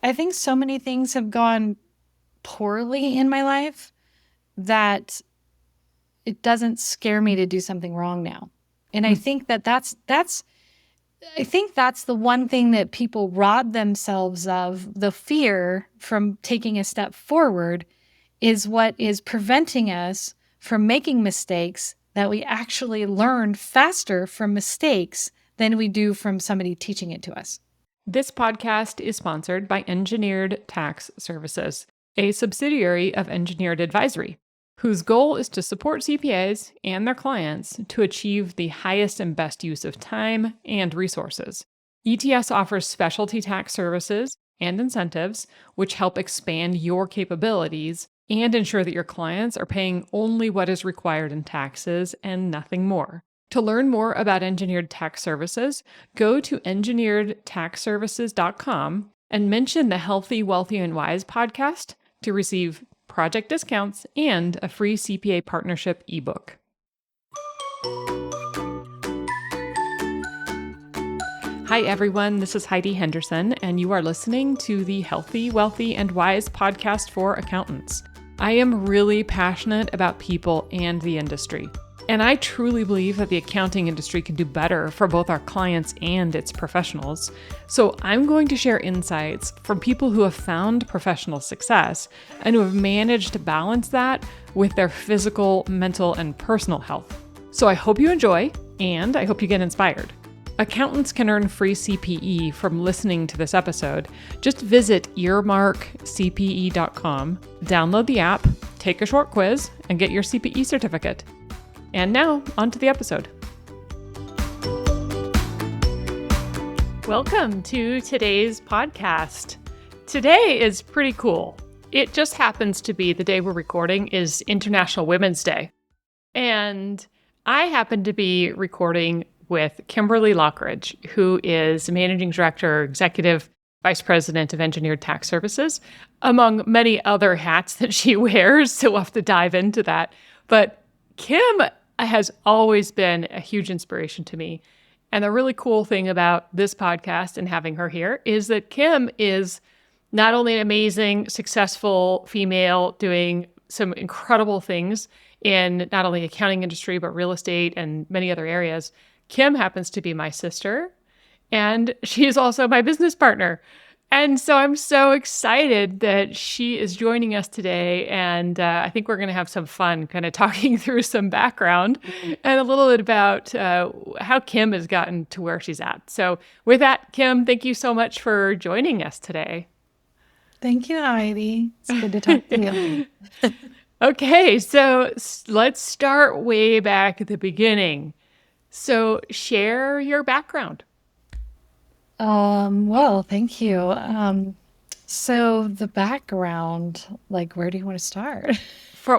I think so many things have gone poorly in my life that it doesn't scare me to do something wrong now. And I think that's the one thing that people rob themselves of. The fear from taking a step forward is what is preventing us from making mistakes that we actually learn faster from mistakes than we do from somebody teaching it to us. This podcast is sponsored by Engineered Tax Services, a subsidiary of Engineered Advisory, whose goal is to support CPAs and their clients to achieve the highest and best use of time and resources. ETS offers specialty tax services and incentives, which help expand your capabilities and ensure that your clients are paying only what is required in taxes and nothing more. To learn more about Engineered Tax Services, go to engineeredtaxservices.com and mention the Healthy, Wealthy, and Wise podcast to receive project discounts and a free CPA partnership ebook. Hi, everyone. This is Heidi Henderson, and you are listening to the Healthy, Wealthy, and Wise podcast for accountants. I am really passionate about people and the industry. And I truly believe that the accounting industry can do better for both our clients and its professionals. So I'm going to share insights from people who have found professional success and who have managed to balance that with their physical, mental, and personal health. So I hope you enjoy, and I hope you get inspired. Accountants can earn free CPE from listening to this episode. Just visit earmarkcpe.com, download the app, take a short quiz, and get your CPE certificate. And now, on to the episode. Welcome to today's podcast. Today is pretty cool. It just happens to be the day we're recording is International Women's Day. And I happen to be recording with Kimberly Lochridge, who is Managing Director, Executive Vice President of Engineered Tax Services, among many other hats that she wears. So we'll have to dive into that. But Kim has always been a huge inspiration to me. And the really cool thing about this podcast and having her here is that Kim is not only an amazing, successful female doing some incredible things in not only the accounting industry, but real estate and many other areas. Kim happens to be my sister, and she is also my business partner. And so I'm so excited that she is joining us today. And I think we're going to have some fun kind of talking through some background and a little bit about how Kim has gotten to where she's at. So with that, Kim, thank you so much for joining us today. Thank you, Heidi. It's good to talk to you. Okay, so let's start way back at the beginning. So share your background. Well, thank you. So the background, where do you want to start?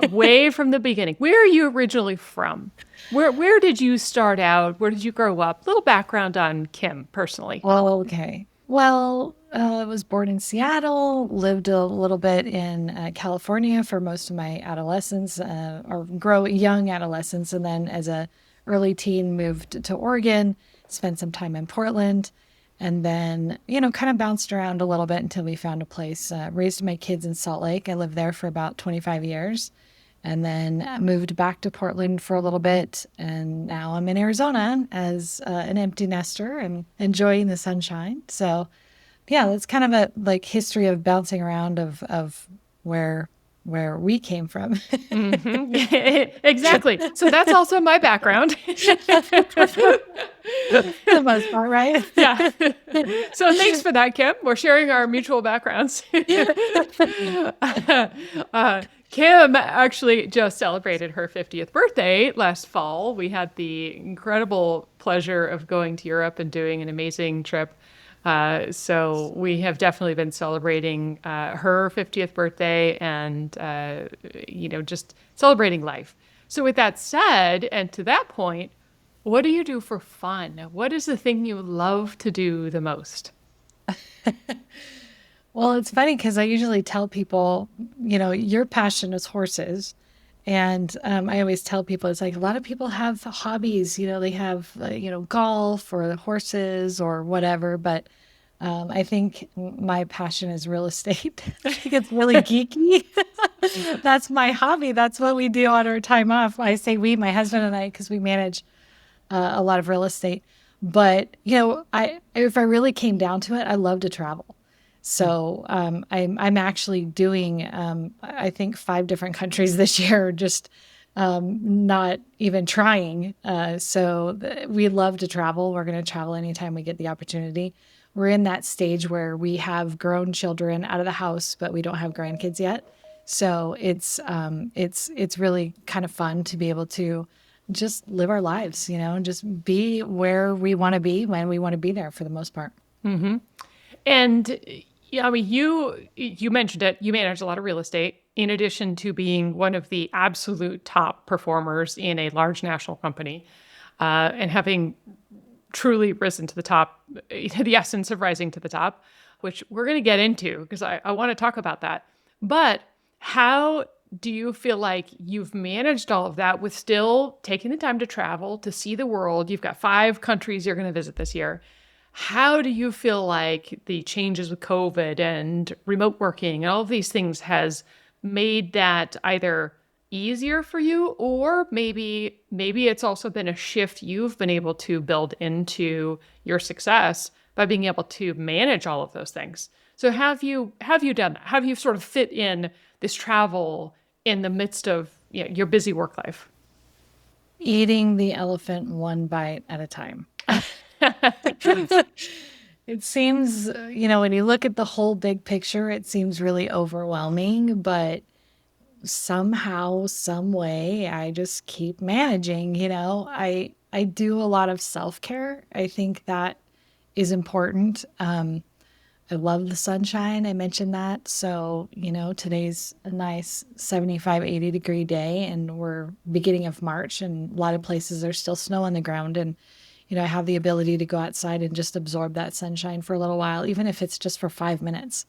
Way from the beginning. Where are you originally from? Where did you start out? Where did you grow up? Little background on Kim personally. Well, okay. Well, I was born in Seattle, lived a little bit in California for most of my adolescence, young adolescence, and then as a early teen moved to Oregon, spent some time in Portland. And then, kind of bounced around a little bit until we found a place. Raised my kids in Salt Lake. I lived there for about 25 years. And then moved back to Portland for a little bit. And now I'm in Arizona as an empty nester and enjoying the sunshine. So, yeah, that's kind of a history of bouncing around of where we came from. Mm-hmm. Exactly. So that's also my background. The most part, right? Yeah. So thanks for that, Kim. We're sharing our mutual backgrounds. Kim actually just celebrated her 50th birthday last fall. We had the incredible pleasure of going to Europe and doing an amazing trip. So we have definitely been celebrating her 50th birthday and, just celebrating life. So with that said, and to that point, what do you do for fun? What is the thing you love to do the most? Well, it's funny because I usually tell people, your passion is horses. And I always tell people, it's like a lot of people have hobbies, they have, golf or horses or whatever. But I think my passion is real estate. I think it's really geeky. That's my hobby. That's what we do on our time off. I say we, my husband and I, because we manage a lot of real estate. But I if I really came down to it, I love to travel. So I'm actually doing I think 5 different countries this year, just not even trying. We love to travel. We're going to travel anytime we get the opportunity. We're in that stage where we have grown children out of the house, but we don't have grandkids yet. So it's really kind of fun to be able to just live our lives, and just be where we want to be when we want to be there for the most part. And yeah, I mean, you mentioned it. You manage a lot of real estate, in addition to being one of the absolute top performers in a large national company, and having truly risen to the top, the essence of rising to the top, which we're going to get into because I want to talk about that. But how do you feel like you've managed all of that with still taking the time to travel, to see the world? You've got 5 countries you're going to visit this year. How do you feel like the changes with COVID and remote working and all of these things has made that either easier for you, or maybe it's also been a shift you've been able to build into your success by being able to manage all of those things? So have you done that? Have you sort of fit in this travel in the midst of your busy work life? Eating the elephant one bite at a time. It seems, when you look at the whole big picture, it seems really overwhelming, but somehow, some way, I just keep managing. I do a lot of self-care. I think that is important. I love the sunshine. I mentioned that. So, today's a nice 75, 80-degree day, and we're beginning of March, and a lot of places there's still snow on the ground. And, I have the ability to go outside and just absorb that sunshine for a little while, even if it's just for 5 minutes.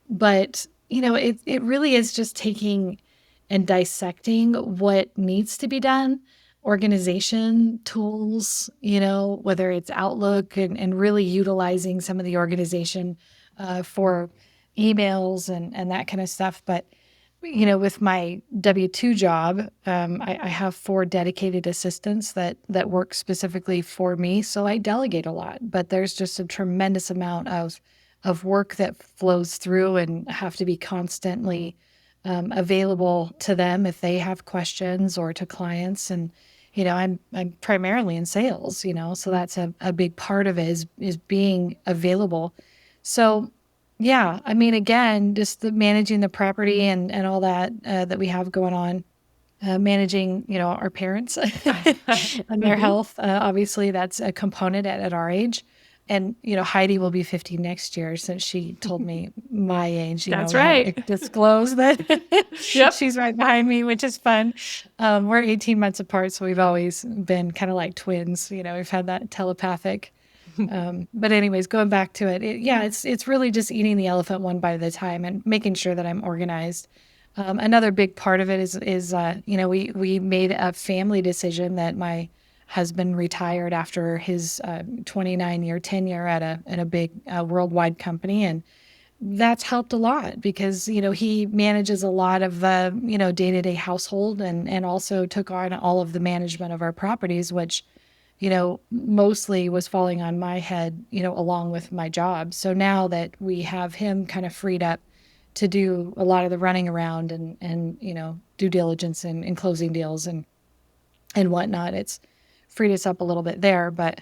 But, it really is just taking and dissecting what needs to be done, organization tools, whether it's Outlook, and really utilizing some of the organization for emails and that kind of stuff. But, with my W-2 job, I have 4 dedicated assistants that work specifically for me. So I delegate a lot, but there's just a tremendous amount of work that flows through, and have to be constantly available to them if they have questions, or to clients. And I'm primarily in sales, so that's a big part of it, is being available. So yeah, I mean, again, just managing the property and all that that we have going on, managing our parents and their Hmm. health. Obviously, that's a component at our age. And Heidi will be 50 next year, since she told me my age. That's We had right. disclosed that Yep. she's right behind me, which is fun. We're 18 months apart, so we've always been kind of like twins. We've had that telepathic. But anyways, going back to it, yeah, it's really just eating the elephant one bite at a time, and making sure that I'm organized. Another big part of it is we made a family decision that my husband retired after his 29-year tenure at a big worldwide company, and that's helped a lot because he manages a lot of day-to-day household, and also took on all of the management of our properties, which mostly was falling on my head, along with my job. So now that we have him kind of freed up to do a lot of the running around, and due diligence, and closing deals, and whatnot, it's freed us up a little bit there. But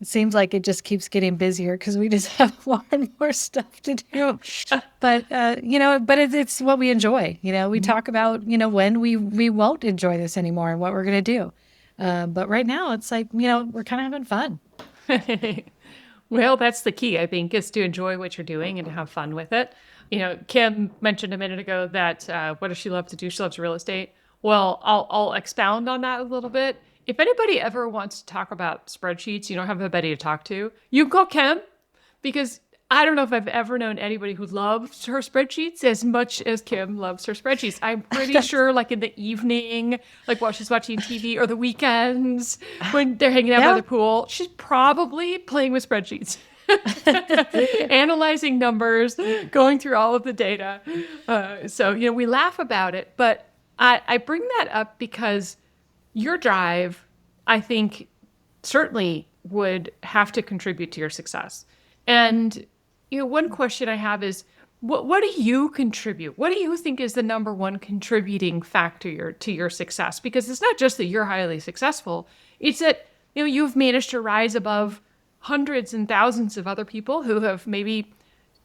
it seems like it just keeps getting busier because we just have more and more stuff to do. But it's what we enjoy. We talk about when we won't enjoy this anymore, and what we're going to do. But right now, it's like, we're kind of having fun. Well, that's the key, I think, is to enjoy what you're doing and to have fun with it. Kim mentioned a minute ago that what does she love to do? She loves real estate. Well, I'll expound on that a little bit. If anybody ever wants to talk about spreadsheets, you don't have anybody to talk to, you can call Kim, because I don't know if I've ever known anybody who loves her spreadsheets as much as Kim loves her spreadsheets. I'm pretty sure, like in the evening, like while she's watching TV, or the weekends when they're hanging out by Yeah. the pool, she's probably playing with spreadsheets. analyzing numbers, going through all of the data. So, we laugh about it, but I bring that up because your drive, I think, certainly would have to contribute to your success. And, one question I have is, what do you contribute? What do you think is the number one contributing factor to your success? Because it's not just that you're highly successful, it's that, you've managed to rise above hundreds and thousands of other people who have maybe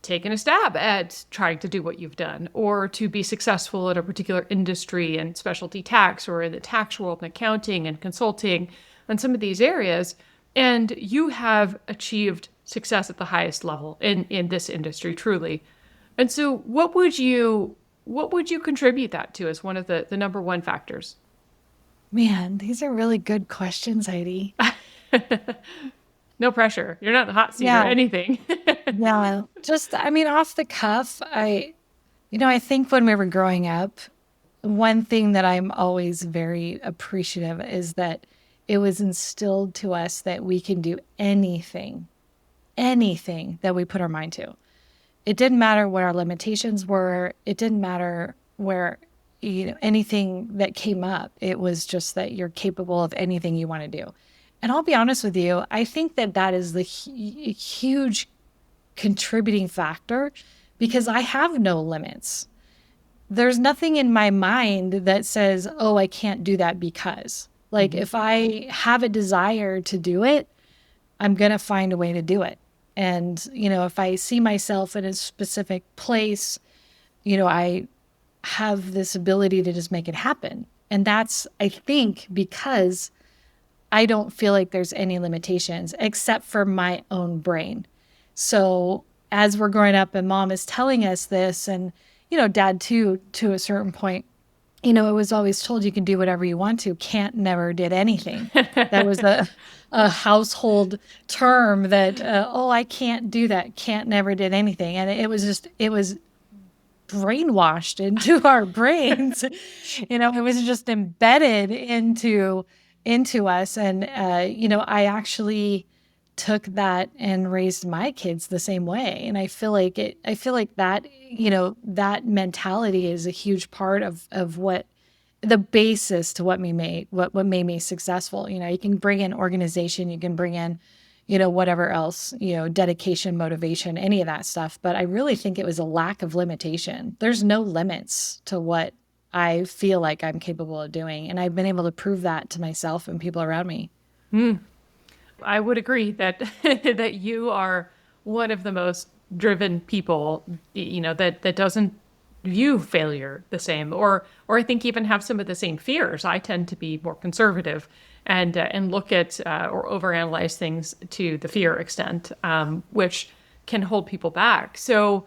taken a stab at trying to do what you've done, or to be successful in a particular industry and specialty tax, or in the tax world and accounting and consulting and some of these areas. And you have achieved success at the highest level in this industry, truly. And so what would you contribute that to as one of the number one factors? Man, these are really good questions, Heidi. No pressure. You're not in the hot seat or Yeah. anything. Yeah. Just, I mean, off the cuff, I think when we were growing up, one thing that I'm always very appreciative is that it was instilled to us that we can do anything that we put our mind to. It didn't matter what our limitations were. It didn't matter where, anything that came up. It was just that you're capable of anything you want to do. And I'll be honest with you, I think that that is the huge contributing factor because I have no limits. There's nothing in my mind that says, oh, I can't do that because. Like, if I have a desire to do it, I'm going to find a way to do it. And, if I see myself in a specific place, I have this ability to just make it happen. And that's, I think, because I don't feel like there's any limitations except for my own brain. So as we're growing up and mom is telling us this, and, dad too, to a certain point, it was always told you can do whatever you want to, can't never did anything. That was a household term that, oh, I can't do that, can't never did anything. And it was brainwashed into our brains. It was just embedded into us. And, I actually took that and raised my kids the same way. And I feel like that, that mentality is a huge part of what the basis to what made me successful. You can bring in organization, you can bring in, whatever else, dedication, motivation, any of that stuff. But I really think it was a lack of limitation. There's no limits to what I feel like I'm capable of doing. And I've been able to prove that to myself and people around me. I would agree that that you are one of the most driven people, that doesn't view failure the same, or I think even have some of the same fears. I tend to be more conservative and look at or overanalyze things to the fear extent, which can hold people back. So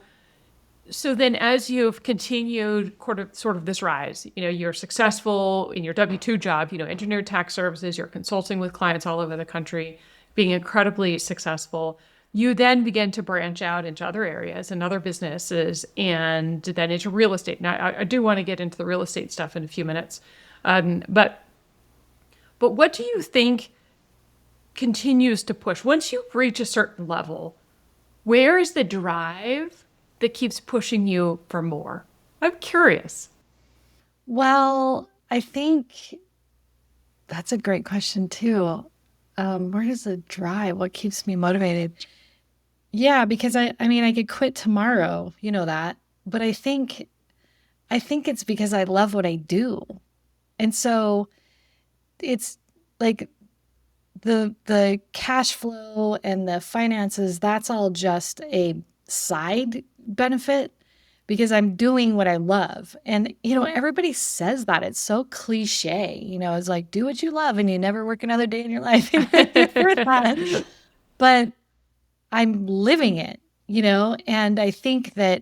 then as you've continued sort of this rise, you're successful in your W-2 job, engineered tax services, you're consulting with clients all over the country, being incredibly successful. You then begin to branch out into other areas and other businesses, and then into real estate. Now, I do want to get into the real estate stuff in a few minutes. But what do you think continues to push? Once you reach a certain level, where is the drive that keeps pushing you for more? I'm curious. Well, I think that's a great question too. Where does the drive? What keeps me motivated? Yeah, because I mean, I could quit tomorrow, you know that, but I think it's because I love what I do. And so it's like the cash flow and the finances, that's all just a side benefit because I'm doing what I love. And everybody says that. It's so cliche. It's like do what you love and you never work another day in your life. And I hear that. But I'm living it, and I think that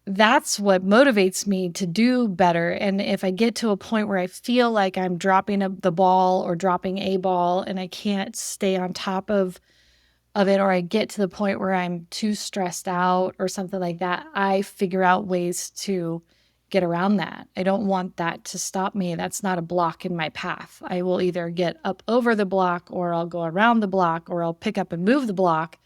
that's what motivates me to do better. And if I get to a point where I feel like I'm dropping the ball or dropping a ball and I can't stay on top of it, or I get to the point where I'm too stressed out or something like that, I figure out ways to get around that. I don't want that to stop me. That's not a block in my path. I will either get up over the block or I'll go around the block or I'll pick up and move the block.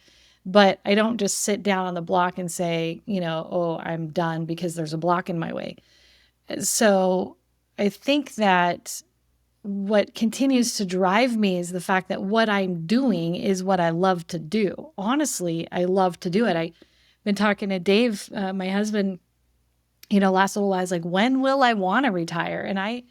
but I don't just sit down on the block and say, oh, I'm done because there's a block in my way. So I think that what continues to drive me is the fact that what I'm doing is what I love to do. Honestly, I love to do it. I've been talking to Dave, my husband, last little while. I was like, when will I want to retire? And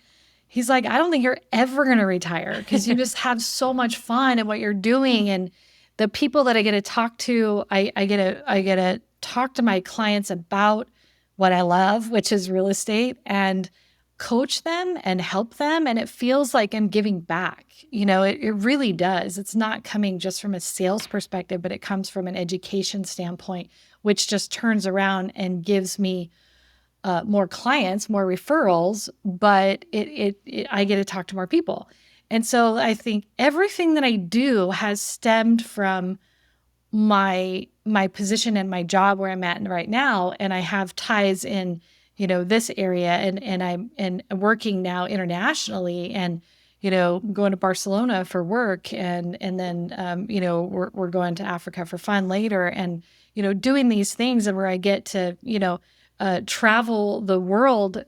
he's like, I don't think you're ever going to retire because you just have so much fun at what you're doing. And the people that I get to talk to, I get to talk to my clients about what I love, which is real estate, and coach them and help them. And it feels like I'm giving back. It really does. It's not coming just from a sales perspective, but it comes from an education standpoint, which just turns around and gives me more clients, more referrals, but I get to talk to more people. And so I think everything that I do has stemmed from my position and my job where I'm at right now. And I have ties in, this area, and I'm working now internationally, and, going to Barcelona for work, and then, we're going to Africa for fun later, and, doing these things where I get to, travel the world.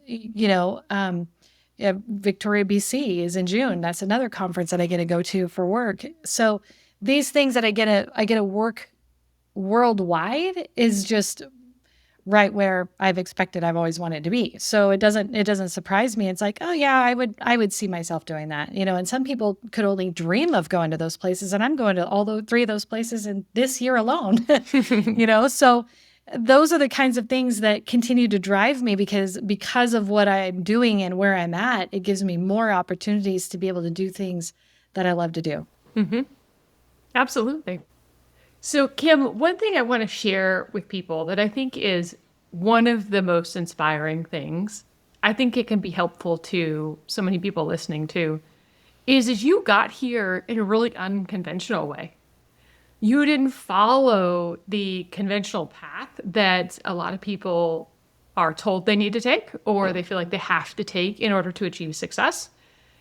Victoria, BC is in June. That's another conference that I get to go to for work. So these things that I get to work worldwide is just right where I've expected, I've always wanted to be. So it doesn't surprise me. It's like, oh yeah, I would see myself doing that. And some people could only dream of going to those places, and I'm going to all the three of those places in this year alone. So those are the kinds of things that continue to drive me, because of what I'm doing and where I'm at, it gives me more opportunities to be able to do things that I love to do. Mm-hmm. Absolutely. So, Kim, one thing I want to share with people that I think is one of the most inspiring things, I think it can be helpful to so many people listening too, is you got here in a really unconventional way. You didn't follow the conventional path that a lot of people are told they need to take, or they feel like they have to take in order to achieve success.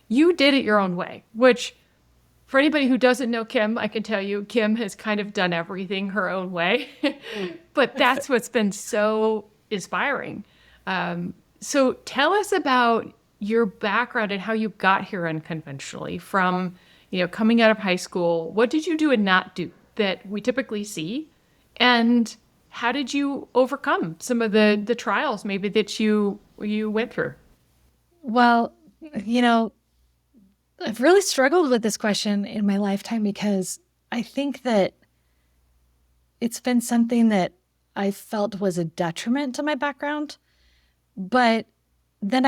You did it your own way, which, for anybody who doesn't know Kim, I can tell you, Kim has kind of done everything her own way. But that's what's been so inspiring. So tell us about your background and how you got here unconventionally from, coming out of high school. What did you do and not do that we typically see? And how did you overcome some of the trials maybe that you went through? Well, I've really struggled with this question in my lifetime, because I think that it's been something that I felt was a detriment to my background. But then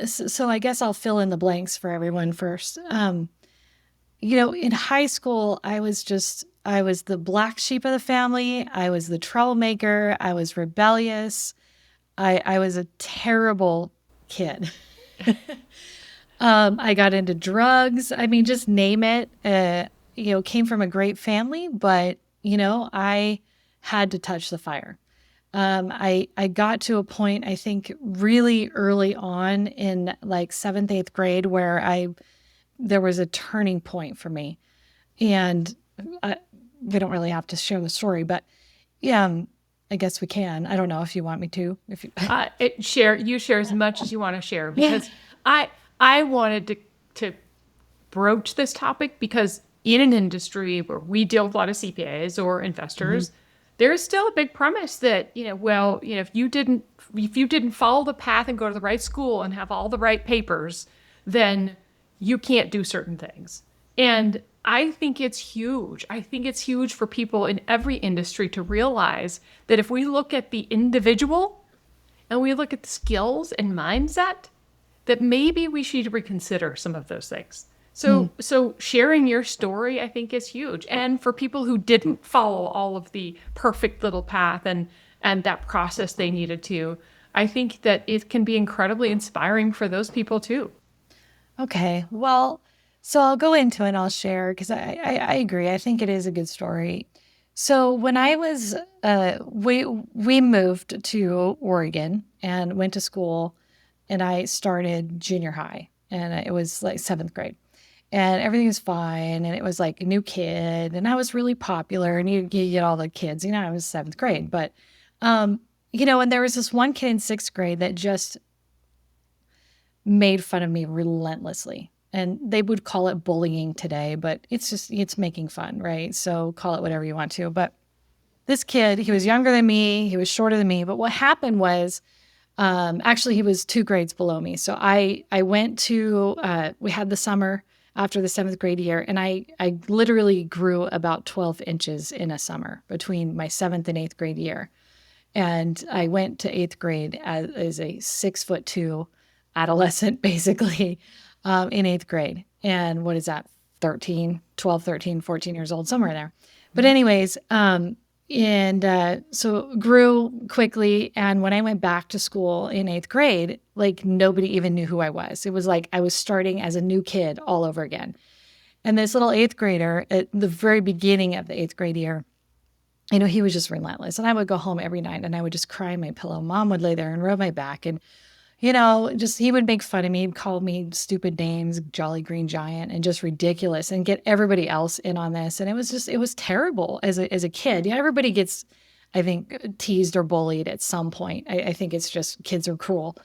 so I guess I'll fill in the blanks for everyone first. In high school, I was the black sheep of the family. I was the troublemaker. I was rebellious. I was a terrible kid. I got into drugs. I mean, just name it. Came from a great family, but, I had to touch the fire. I got to a point, I think, really early on in like 7th, 8th grade, where there was a turning point for me. And we don't really have to share the story, but yeah, I guess we can. I don't know if you want me to. If you share as much as you want to share, because I wanted to broach this topic, because in an industry where we deal with a lot of CPAs or investors, there's still a big premise that, if you didn't follow the path and go to the right school and have all the right papers, then you can't do certain things. And I think it's huge. I think it's huge for people in every industry to realize that if we look at the individual and we look at the skills and mindset, that maybe we should reconsider some of those things. So sharing your story, I think, is huge. And for people who didn't follow all of the perfect little path and that process they needed to, I think that it can be incredibly inspiring for those people too. Okay. Well, so I'll go into it and I'll share, because I agree. I think it is a good story. So when I was, we moved to Oregon and went to school, and I started junior high, and it was like 7th grade. and everything was fine. And it was like a new kid, and I was really popular, and you get all the kids, I was seventh grade, but, um, and there was this one kid in sixth grade that just made fun of me relentlessly. And they would call it bullying today, but it's making fun, right? So call it whatever you want to. But this kid, he was younger than me, he was shorter than me. But what happened was, actually, he was 2 grades below me. So I went to, we had the summer after the seventh grade year, and I literally grew about 12 inches in a summer between my seventh and eighth grade year. And I went to eighth grade as a 6'2" adolescent, basically, in eighth grade. And what is that? 13, 12, 13, 14 years old, somewhere in there. But anyways, so grew quickly. And when I went back to school in eighth grade, like nobody even knew who I was. It was like I was starting as a new kid all over again. And this little eighth grader at the very beginning of the eighth grade year, he was just relentless. And I would go home every night and I would just cry in my pillow. Mom would lay there and rub my back. And, just he would make fun of me, he'd call me stupid names, Jolly Green Giant, and just ridiculous, and get everybody else in on this. And it was terrible as a kid. Yeah, everybody gets, I think, teased or bullied at some point. I think it's just kids are cruel.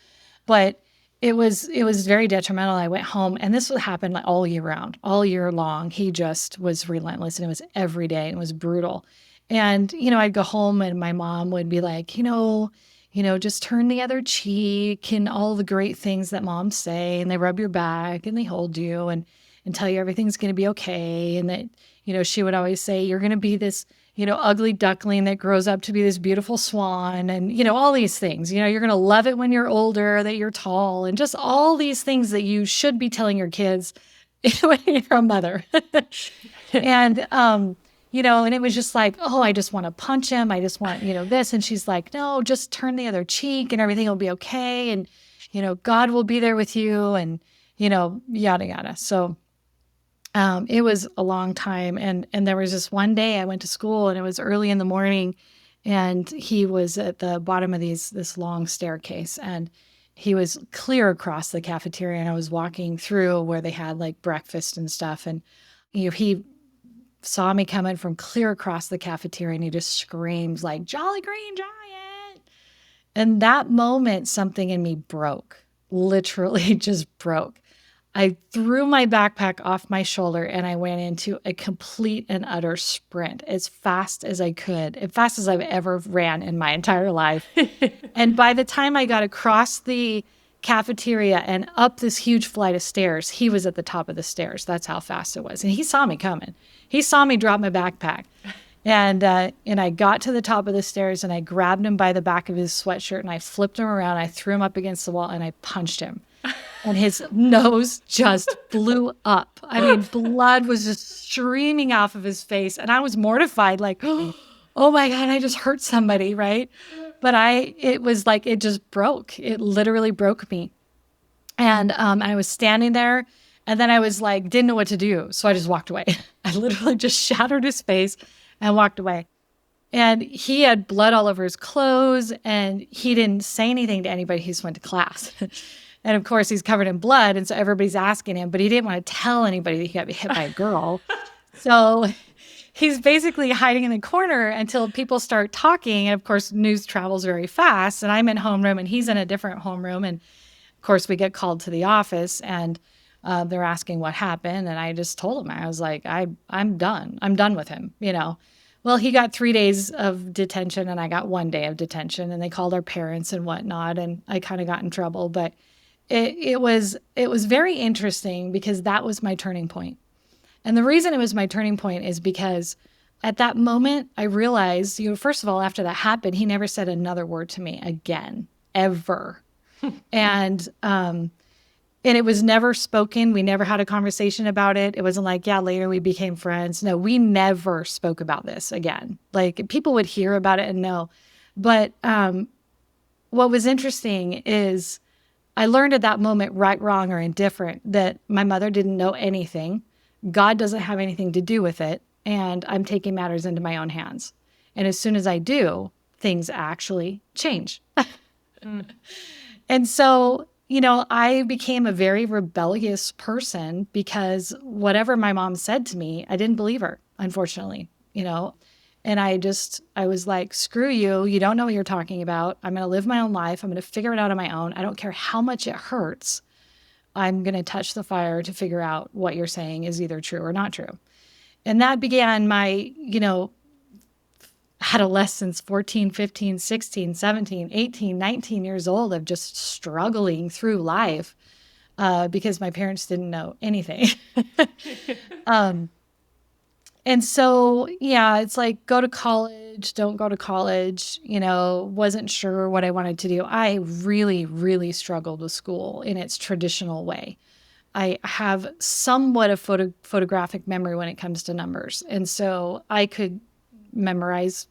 But it was very detrimental. I went home, and this would happen like all year round, all year long. He just was relentless, and it was every day, and it was brutal. And, I'd go home and my mom would be like, just turn the other cheek, and all the great things that moms say. And they rub your back and they hold you and tell you everything's going to be okay. And that, she would always say, you're going to be this, ugly duckling that grows up to be this beautiful swan. And, all these things, you're going to love it when you're older, that you're tall, and just all these things that you should be telling your kids when you're a mother. And, and it was just like, oh, I just want to punch him. I just want, this. And she's like, no, just turn the other cheek and everything will be okay. And, God will be there with you, and, yada, yada. So it was a long time. And there was this one day I went to school, and it was early in the morning, and he was at the bottom of this long staircase, and he was clear across the cafeteria. And I was walking through where they had like breakfast and stuff. And, he saw me coming from clear across the cafeteria, and he just screams like, Jolly Green Giant. And that moment, something in me broke, literally just broke. I threw my backpack off my shoulder and I went into a complete and utter sprint as fast as I could, as fast as I've ever ran in my entire life. And by the time I got across the cafeteria and up this huge flight of stairs, he was at the top of the stairs. That's how fast it was. And he saw me coming. He saw me drop my backpack. And I got to the top of the stairs, and I grabbed him by the back of his sweatshirt, and I flipped him around. I threw him up against the wall, and I punched him. And his nose just blew up. I mean, blood was just streaming off of his face. And I was mortified, like, oh my God, I just hurt somebody, right? But it was like, it just broke. It literally broke me. And I was standing there, and then I was like, didn't know what to do. So I just walked away. I literally just shattered his face and walked away. And he had blood all over his clothes, and he didn't say anything to anybody. He just went to class. And of course, he's covered in blood. And so everybody's asking him, but he didn't want to tell anybody that he got hit by a girl. So he's basically hiding in the corner until people start talking. And of course, news travels very fast. And I'm in homeroom, and he's in a different homeroom. And of course, we get called to the office, and they're asking what happened. And I just told them, I was like, I'm done. I'm done with him, Well, he got 3 days of detention, and I got 1 day of detention, and they called our parents and whatnot, and I kind of got in trouble. But it was very interesting, because that was my turning point. And the reason it was my turning point is because at that moment, I realized, first of all, after that happened, he never said another word to me again, ever. And it was never spoken. We never had a conversation about it. It wasn't like, yeah, later we became friends. No, we never spoke about this again. Like, people would hear about it and know. But what was interesting is I learned at that moment, right, wrong, or indifferent, that my mother didn't know anything. God doesn't have anything to do with it. And I'm taking matters into my own hands. And as soon as I do, things actually change. And so, I became a very rebellious person because whatever my mom said to me, I didn't believe her, unfortunately, And I was like, screw you. You don't know what you're talking about. I'm going to live my own life. I'm going to figure it out on my own. I don't care how much it hurts. I'm going to touch the fire to figure out what you're saying is either true or not true. And that began my, adolescence, 14, 15, 16, 17, 18, 19 years old of just struggling through life because my parents didn't know anything. um, and so, yeah, it's like go to college, don't go to college, wasn't sure what I wanted to do. I really, really struggled with school in its traditional way. I have somewhat of photographic memory when it comes to numbers. And so I could memorize.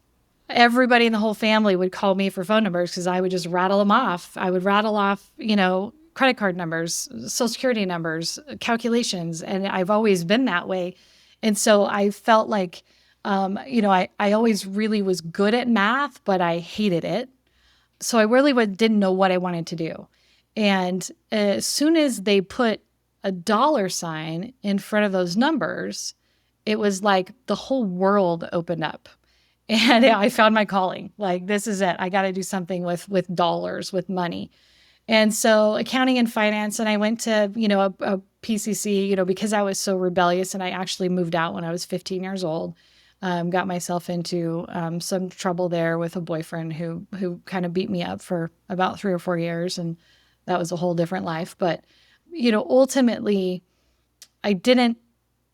Everybody in the whole family would call me for phone numbers because I would just rattle them off. I would rattle off, credit card numbers, social security numbers, calculations. And I've always been that way. And so I felt like, I always really was good at math, but I hated it. So I really didn't know what I wanted to do. And as soon as they put a dollar sign in front of those numbers, it was like the whole world opened up. And I found my calling. Like, this is it. I got to do something with dollars, with money. And so accounting and finance, and I went to, a PCC, because I was so rebellious, and I actually moved out when I was 15 years old. Got myself into some trouble there with a boyfriend who kind of beat me up for about 3 or 4 years. And that was a whole different life. But, ultimately, I didn't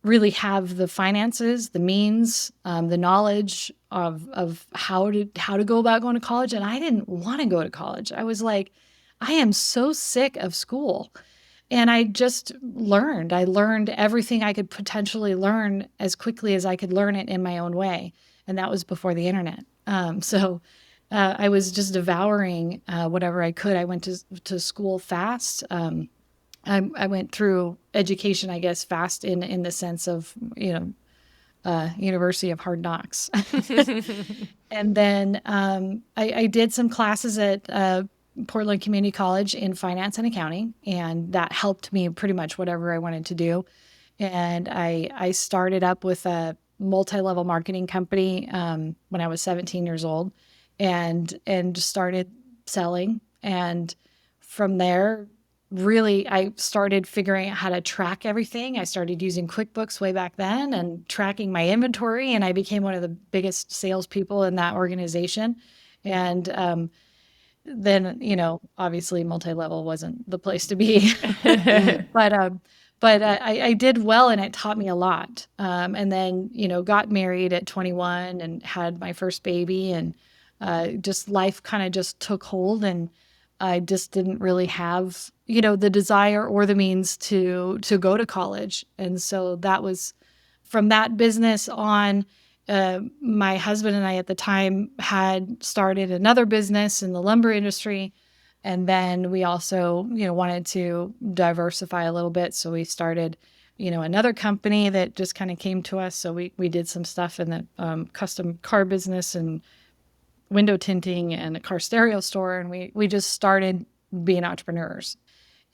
really have the finances, the means, the knowledge of how to go about going to college. And I didn't want to go to college. I was like, I am so sick of school. And I just learned. I learned everything I could potentially learn as quickly as I could learn it in my own way. And that was before the internet. So I was just devouring whatever I could. I went to school fast. I went through education, I guess, fast in the sense of, University of Hard Knocks. And then I did some classes at Portland Community College in finance and accounting, and that helped me pretty much whatever I wanted to do. And I started up with a multi-level marketing company when I was 17 years old, and started selling. And from there, really, I started figuring out how to track everything. I started using QuickBooks way back then and tracking my inventory, and I became one of the biggest salespeople in that organization. And then, obviously multi-level wasn't the place to be. but I did well, and it taught me a lot. And then, got married at 21 and had my first baby, and just life kind of just took hold, and I just didn't really have, the desire or the means to go to college. And so that was from that business on. My husband and I at the time had started another business in the lumber industry. And then we also, wanted to diversify a little bit. So we started, another company that just kind of came to us. So we did some stuff in the custom car business and window tinting and a car stereo store. And we just started being entrepreneurs.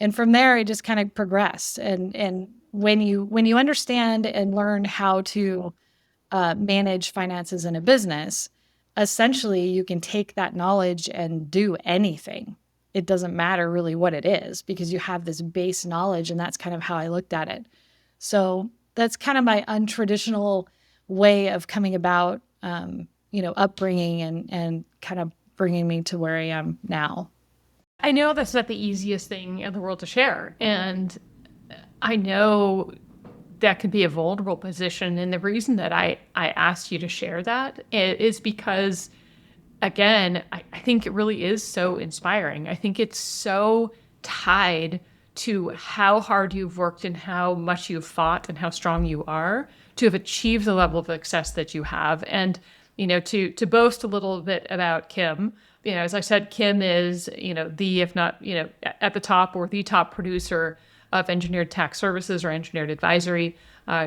And from there, it just kind of progressed. And when you understand and learn how to manage finances in a business, essentially you can take that knowledge and do anything. It doesn't matter really what it is because you have this base knowledge, and that's kind of how I looked at it. So that's kind of my untraditional way of coming about, upbringing and kind of bringing me to where I am now. I know that's not the easiest thing in the world to share. And I know that can be a vulnerable position. And the reason that I asked you to share that is because, again, I think it really is so inspiring. I think it's so tied to how hard you've worked and how much you've fought and how strong you are to have achieved the level of success that you have. And, to boast a little bit about Kim, as I said, Kim is, the, if not, at the top or the top producer of engineered tax services or engineered advisory.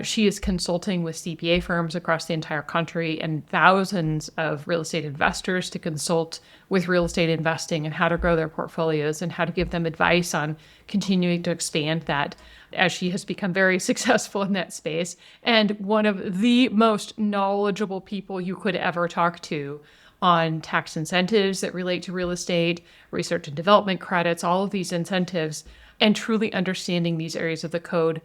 She is consulting with CPA firms across the entire country and thousands of real estate investors to consult with real estate investing and how to grow their portfolios and how to give them advice on continuing to expand that, as she has become very successful in that space. And one of the most knowledgeable people you could ever talk to on tax incentives that relate to real estate, research and development credits, all of these incentives, and truly understanding these areas of the code,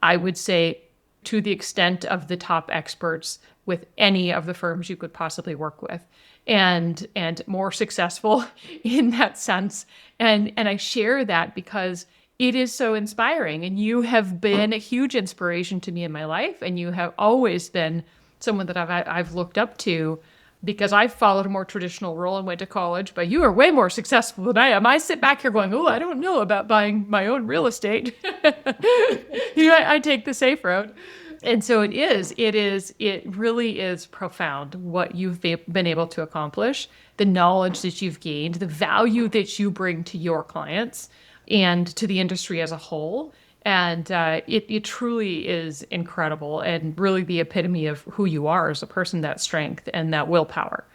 I would say, to the extent of the top experts with any of the firms you could possibly work with, and more successful in that sense. And I share that because it is so inspiring, and you have been a huge inspiration to me in my life, and you have always been someone that I've looked up to, because I followed a more traditional role and went to college, but you are way more successful than I am. I sit back here going, oh, I don't know about buying my own real estate. I take the safe road. And so it really is profound what you've been able to accomplish, the knowledge that you've gained, the value that you bring to your clients and to the industry as a whole. And it truly is incredible and really the epitome of who you are as a person, that strength and that willpower.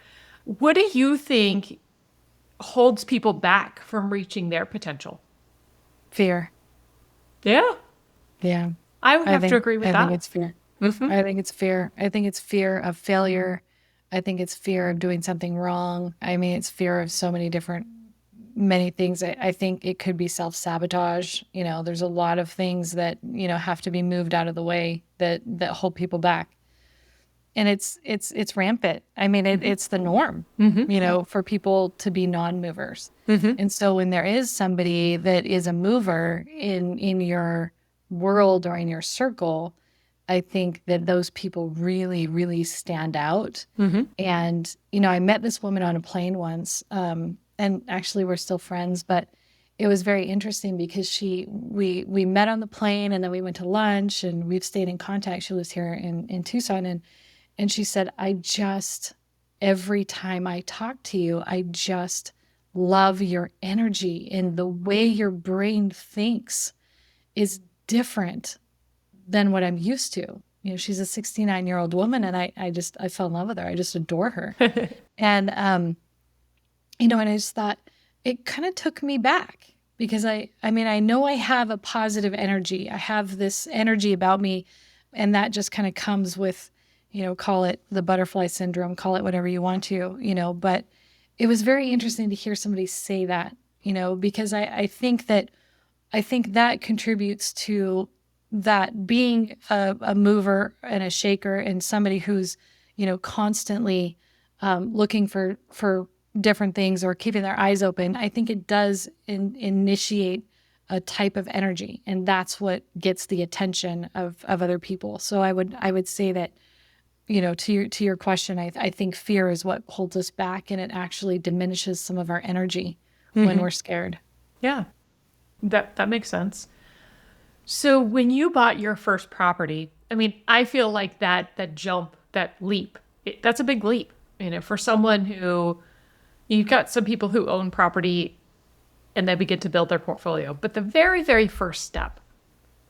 What do you think holds people back from reaching their potential? Fear. Yeah, Yeah. I would have to agree with that. I think it's fear. Mhm. I think it's fear. I think it's fear of failure. I think it's fear of doing something wrong. I mean, it's fear of so many things. I think it could be self-sabotage. There's a lot of things that, have to be moved out of the way that hold people back. And it's rampant. I mean, it's the norm, for people to be non-movers. And so when there is somebody that is a mover in your world or in your circle, I think that those people really, really stand out. And, I met this woman on a plane once, and actually we're still friends, but it was very interesting because we met on the plane and then we went to lunch and we've stayed in contact. She lives here in Tucson. And she said, every time I talk to you, I just love your energy, and the way your brain thinks is different than what I'm used to. She's a 69-year-old woman, and I fell in love with her. I just adore her. And, and I just thought it kind of took me back because I know I have a positive energy. I have this energy about me, and that just kind of comes with, call it the butterfly syndrome, call it whatever you want to, but it was very interesting to hear somebody say that, because I think that contributes to that being a mover and a shaker and somebody who's, constantly looking for different things or keeping their eyes open. I think it does initiate a type of energy, and that's what gets the attention of other people. So I would say that, to your question, I think fear is what holds us back, and it actually diminishes some of our energy when we're scared. Yeah, that makes sense. So when you bought your first property, I mean, I feel like that jump, that leap, that's a big leap. For someone who, you've got some people who own property and they begin to build their portfolio. But the very, very first step,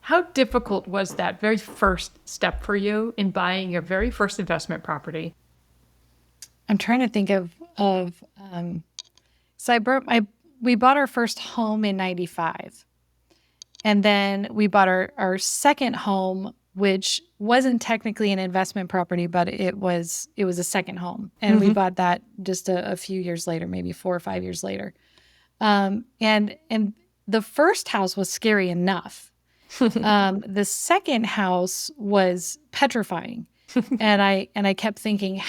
how difficult was that very first step for you in buying your very first investment property? I'm trying to think of so we bought our first home in 95. And then we bought our second home, which wasn't technically an investment property, but it was a second home. And we bought that just a few years later, maybe 4 or 5 years later. And the first house was scary enough. The second house was petrifying. And I kept thinking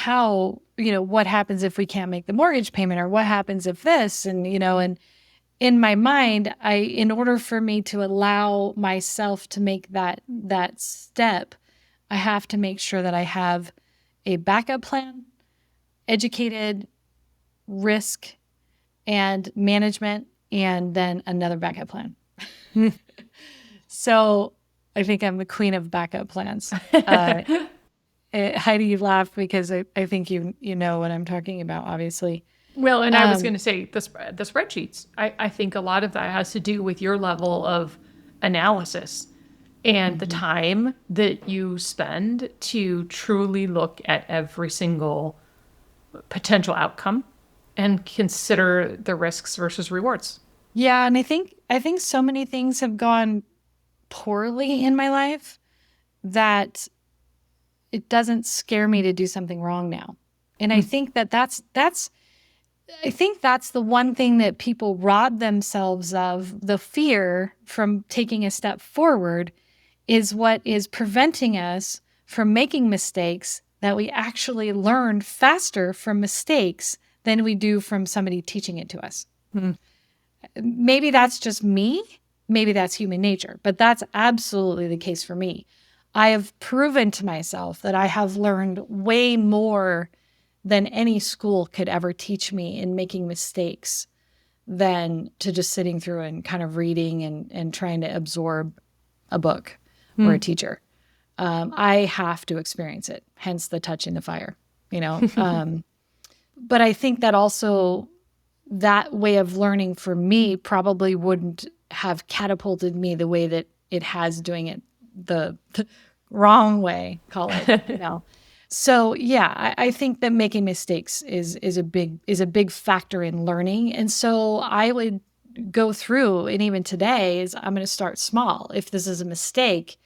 what happens if we can't make the mortgage payment, or what happens if this, and in my mind, in order for me to allow myself to make that step, I have to make sure that I have a backup plan, educated, risk, and management, and then another backup plan. So I think I'm the queen of backup plans. Heidi, you laugh because I think you know what I'm talking about, obviously. Well, and I was going to say the spreadsheets. I think a lot of that has to do with your level of analysis and the Mhm. time that you spend to truly look at every single potential outcome and consider the risks versus rewards. Yeah, and I think so many things have gone poorly in my life that it doesn't scare me to do something wrong now. And I Mm. think that's I think that's the one thing that people rob themselves of, the fear from taking a step forward is what is preventing us from making mistakes that we actually learn faster from mistakes than we do from somebody teaching it to us. Mm. Maybe that's just me. Maybe that's human nature, but that's absolutely the case for me. I have proven to myself that I have learned way more than any school could ever teach me in making mistakes than to just sitting through and kind of reading and trying to absorb a book or a Mm. teacher. I have to experience it, hence the touching the fire, you know? But I think that also that way of learning for me probably wouldn't have catapulted me the way that it has doing it the wrong way, call it, you know. So yeah, I think that making mistakes is a big factor in learning. And so I would go through, and even today is I'm going to start small. If this is a mistake,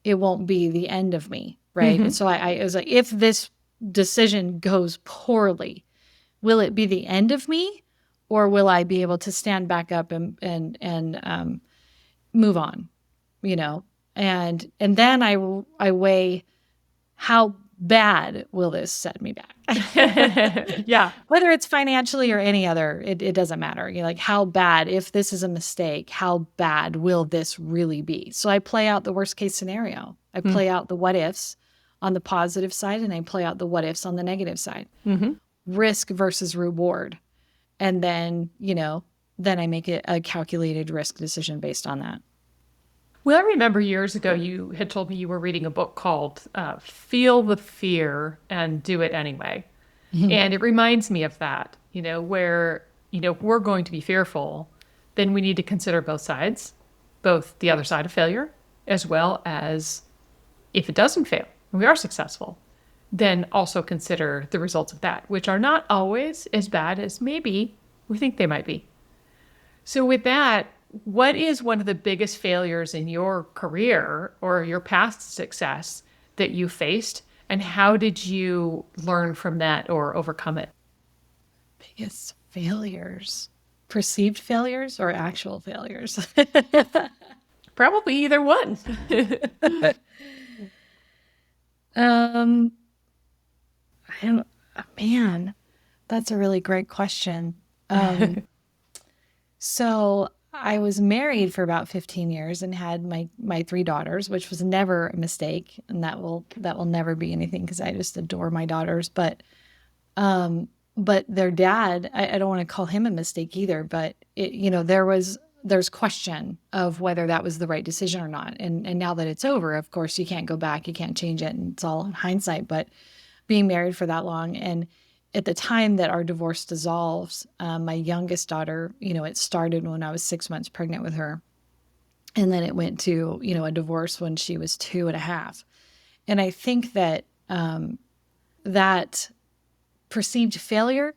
it won't be the end of me, right? And Mhm. so I was like, if this decision goes poorly, will it be the end of me, or will I be able to stand back up and move on, you know? And then I weigh how bad will this set me back? Yeah. Whether it's financially or any other, it doesn't matter. You're like, how bad, if this is a mistake, how bad will this really be? So I play out the worst case scenario. I Mm. play out the what ifs on the positive side, and I play out the what ifs on the negative side. Mhm. Risk versus reward. And then, then I make it a calculated risk decision based on that. Well, I remember years ago you had told me you were reading a book called Feel the Fear and Do It Anyway. And it reminds me of that, where, if we're going to be fearful, then we need to consider both sides, both the other side of failure, as well as if it doesn't fail and we are successful, then also consider the results of that, which are not always as bad as maybe we think they might be. So, with that, what is one of the biggest failures in your career or your past success that you faced? And how did you learn from that or overcome it? Biggest failures, perceived failures or actual failures? Probably either one. um, I don't, man, that's a really great question. So I was married for about 15 years and had my three daughters, which was never a mistake, and that will never be anything because I just adore my daughters. But their dad, I don't want to call him a mistake either, but there's question of whether that was the right decision or not. And now that it's over, of course, you can't go back, you can't change it, and it's all in hindsight. But being married for that long, and at the time that our divorce dissolves, my youngest daughter, it started when I was 6 months pregnant with her, and then it went to a divorce when she was 2.5. And I think that that perceived failure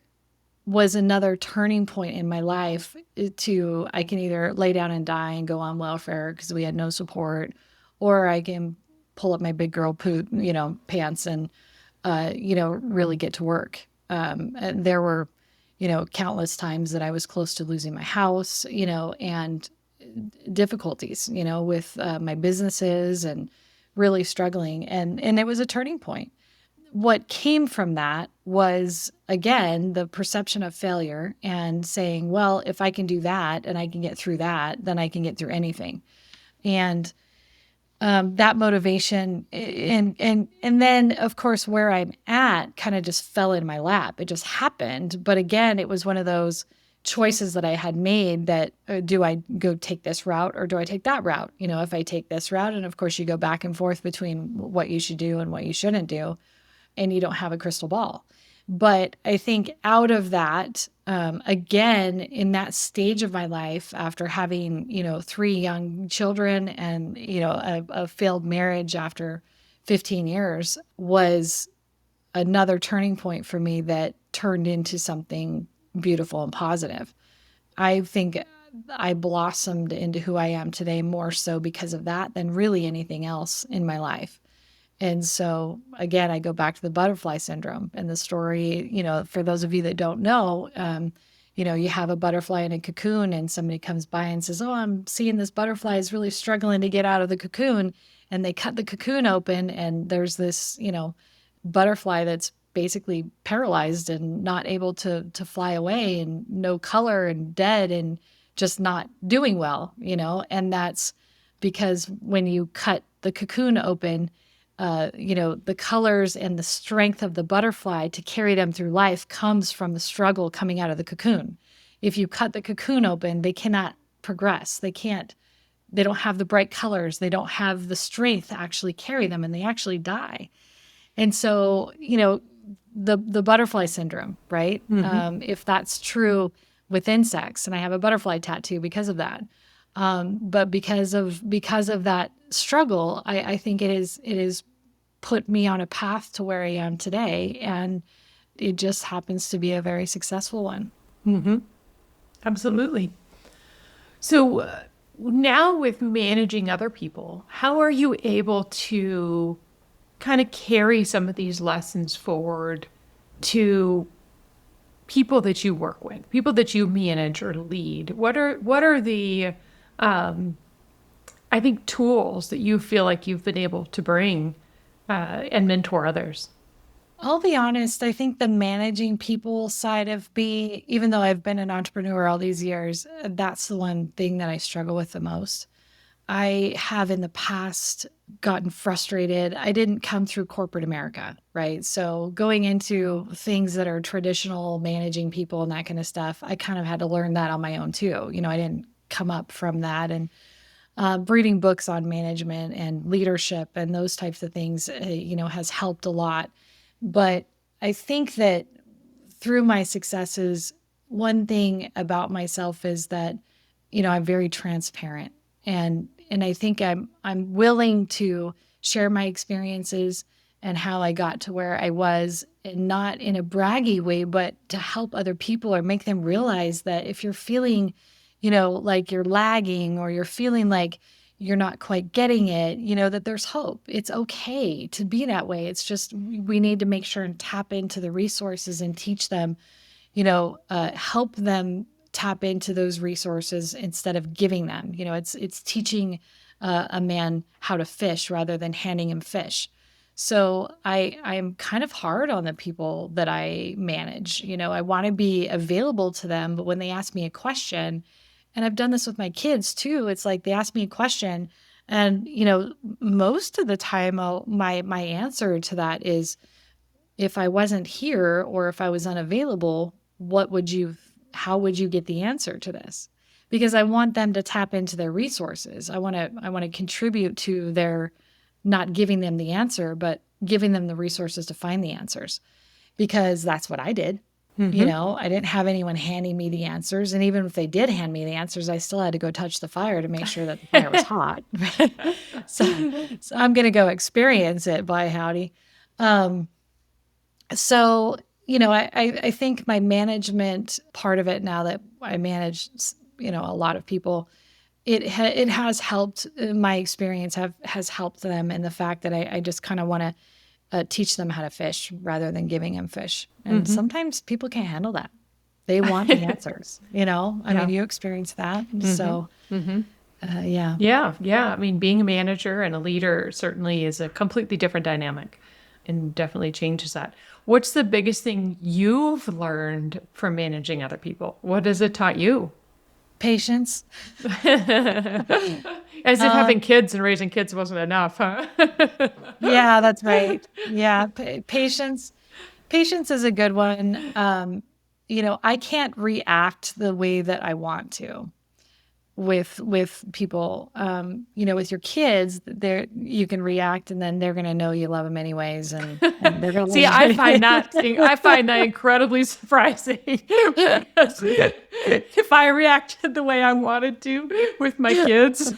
was another turning point in my life to I can either lay down and die and go on welfare because we had no support, or I can pull up my big girl pants and really get to work. And there were, countless times that I was close to losing my house, and difficulties, with my businesses and really struggling. And it was a turning point. What came from that was, again, the perception of failure and saying, well, if I can do that and I can get through that, then I can get through anything. And that motivation and then of course where I'm at kind of just fell in my lap. It just happened. But again, it was one of those choices that I had made that do I go take this route or do I take that route? If I take this route, and of course you go back and forth between what you should do and what you shouldn't do, and you don't have a crystal ball. But I think out of that, again, in that stage of my life, after having, 3 young children and, a failed marriage after 15 years, was another turning point for me that turned into something beautiful and positive. I think I blossomed into who I am today more so because of that than really anything else in my life. And so, again, I go back to the butterfly syndrome and the story. For those of you that don't know, you have a butterfly in a cocoon, and somebody comes by and says, "Oh, I'm seeing this butterfly is really struggling to get out of the cocoon." And they cut the cocoon open, and there's this, butterfly that's basically paralyzed and not able to fly away, and no color and dead and just not doing well, and that's because when you cut the cocoon open, the colors and the strength of the butterfly to carry them through life comes from the struggle coming out of the cocoon. If you cut the cocoon open, they cannot progress. They don't have the bright colors. They don't have the strength to actually carry them, and they actually die. And so, the butterfly syndrome, right? If that's true with insects, and I have a butterfly tattoo because of that. But because of that struggle, I think it is put me on a path to where I am today, and it just happens to be a very successful one. Absolutely. So now with managing other people, how are you able to kind of carry some of these lessons forward to people that you work with, people that you manage or lead? What are the I think tools that you feel like you've been able to bring and mentor others? I'll be honest, I think the managing people side of me, even though I've been an entrepreneur all these years, that's the one thing that I struggle with the most. I have in the past gotten frustrated. I didn't come through corporate America, right? So going into things that are traditional, managing people and that kind of stuff, I kind of had to learn that on my own too. I didn't come up from that. And reading books on management and leadership and those types of things, has helped a lot. But I think that through my successes, one thing about myself is that, I'm very transparent, and I think I'm willing to share my experiences and how I got to where I was, and not in a braggy way, but to help other people or make them realize that if you're feeling, like you're lagging, or you're feeling like you're not quite getting it, that there's hope. It's okay to be that way. It's just we need to make sure and tap into the resources and teach them, help them tap into those resources instead of giving them. It's teaching a man how to fish rather than handing him fish. So I'm kind of hard on the people that I manage. I want to be available to them, but when they ask me a question, and I've done this with my kids too, it's like they ask me a question, and most of the time my answer to that is, if I wasn't here or if I was unavailable, how would you get the answer to this? Because I want them to tap into their resources. I want to contribute to their not giving them the answer, but giving them the resources to find the answers, because that's what I did. I didn't have anyone handing me the answers. And even if they did hand me the answers, I still had to go touch the fire to make sure that the fire was hot. so I'm going to go experience it, by howdy. So, I think my management part of it, now that I manage, a lot of people, it has helped. My experience has helped them in the fact that I just kind of want to teach them how to fish rather than giving them fish. And sometimes people can't handle that. They want the answers, I mean, you experience that. So, yeah. Yeah. I mean, being a manager and a leader certainly is a completely different dynamic and definitely changes that. What's the biggest thing you've learned from managing other people? What has it taught you? Patience. As if having kids and raising kids wasn't enough, huh? Yeah, that's right. Yeah. Patience. Patience is a good one. I can't react the way that I want to. with people. With your kids, you can react, and then they're gonna know you love them anyways, and they're gonna love See, you anyway. I find that incredibly surprising. Because if I reacted the way I wanted to with my kids,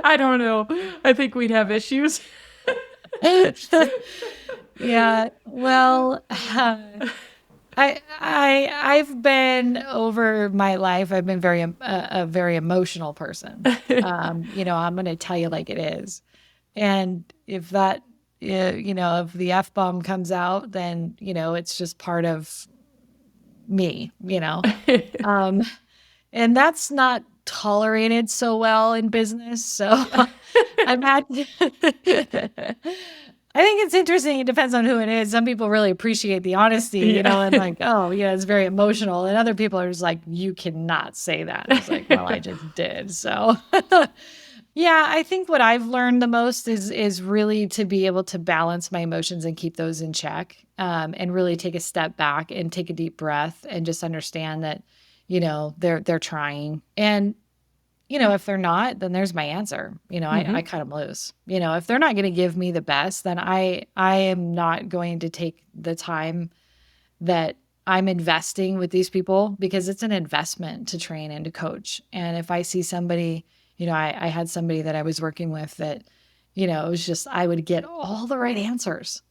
I don't know. I think we'd have issues. Yeah. Well, I've been over my life. I've been a very emotional person. I'm going to tell you like it is. And if that, if the F bomb comes out, then, it's just part of me. Um, and that's not tolerated so well in business. So I'm had I think it's interesting. It depends on who it is. Some people really appreciate the honesty, and like, oh, yeah, it's very emotional. And other people are just like, you cannot say that. It's like, well, I just did. So yeah, I think what I've learned the most is really to be able to balance my emotions and keep those in check, and really take a step back and take a deep breath and just understand that, they're trying. And, if they're not, then there's my answer. I cut them loose. If they're not going to give me the best, then I am not going to take the time that I'm investing with these people, because it's an investment to train and to coach. And if I see somebody, I had somebody that I was working with that, it was just, I would get all the right answers.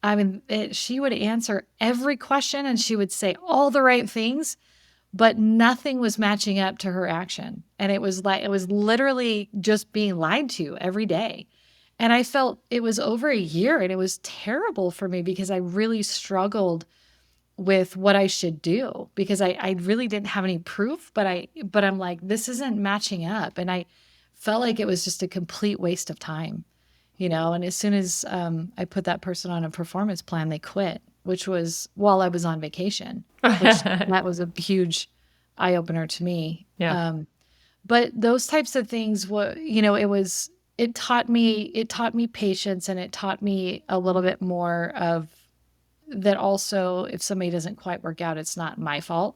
I mean, she would answer every question and she would say all the right things, but nothing was matching up to her action. And it was literally just being lied to every day. And I felt it was over a year, and it was terrible for me because I really struggled with what I should do, because I really didn't have any proof, but I'm like, this isn't matching up. And I felt like it was just a complete waste of time, and as soon as I put that person on a performance plan, they quit, which was while I was on vacation, which that was a huge eye opener to me. Yeah. But those types of things, it taught me patience, and it taught me a little bit more of that. Also, if somebody doesn't quite work out, it's not my fault,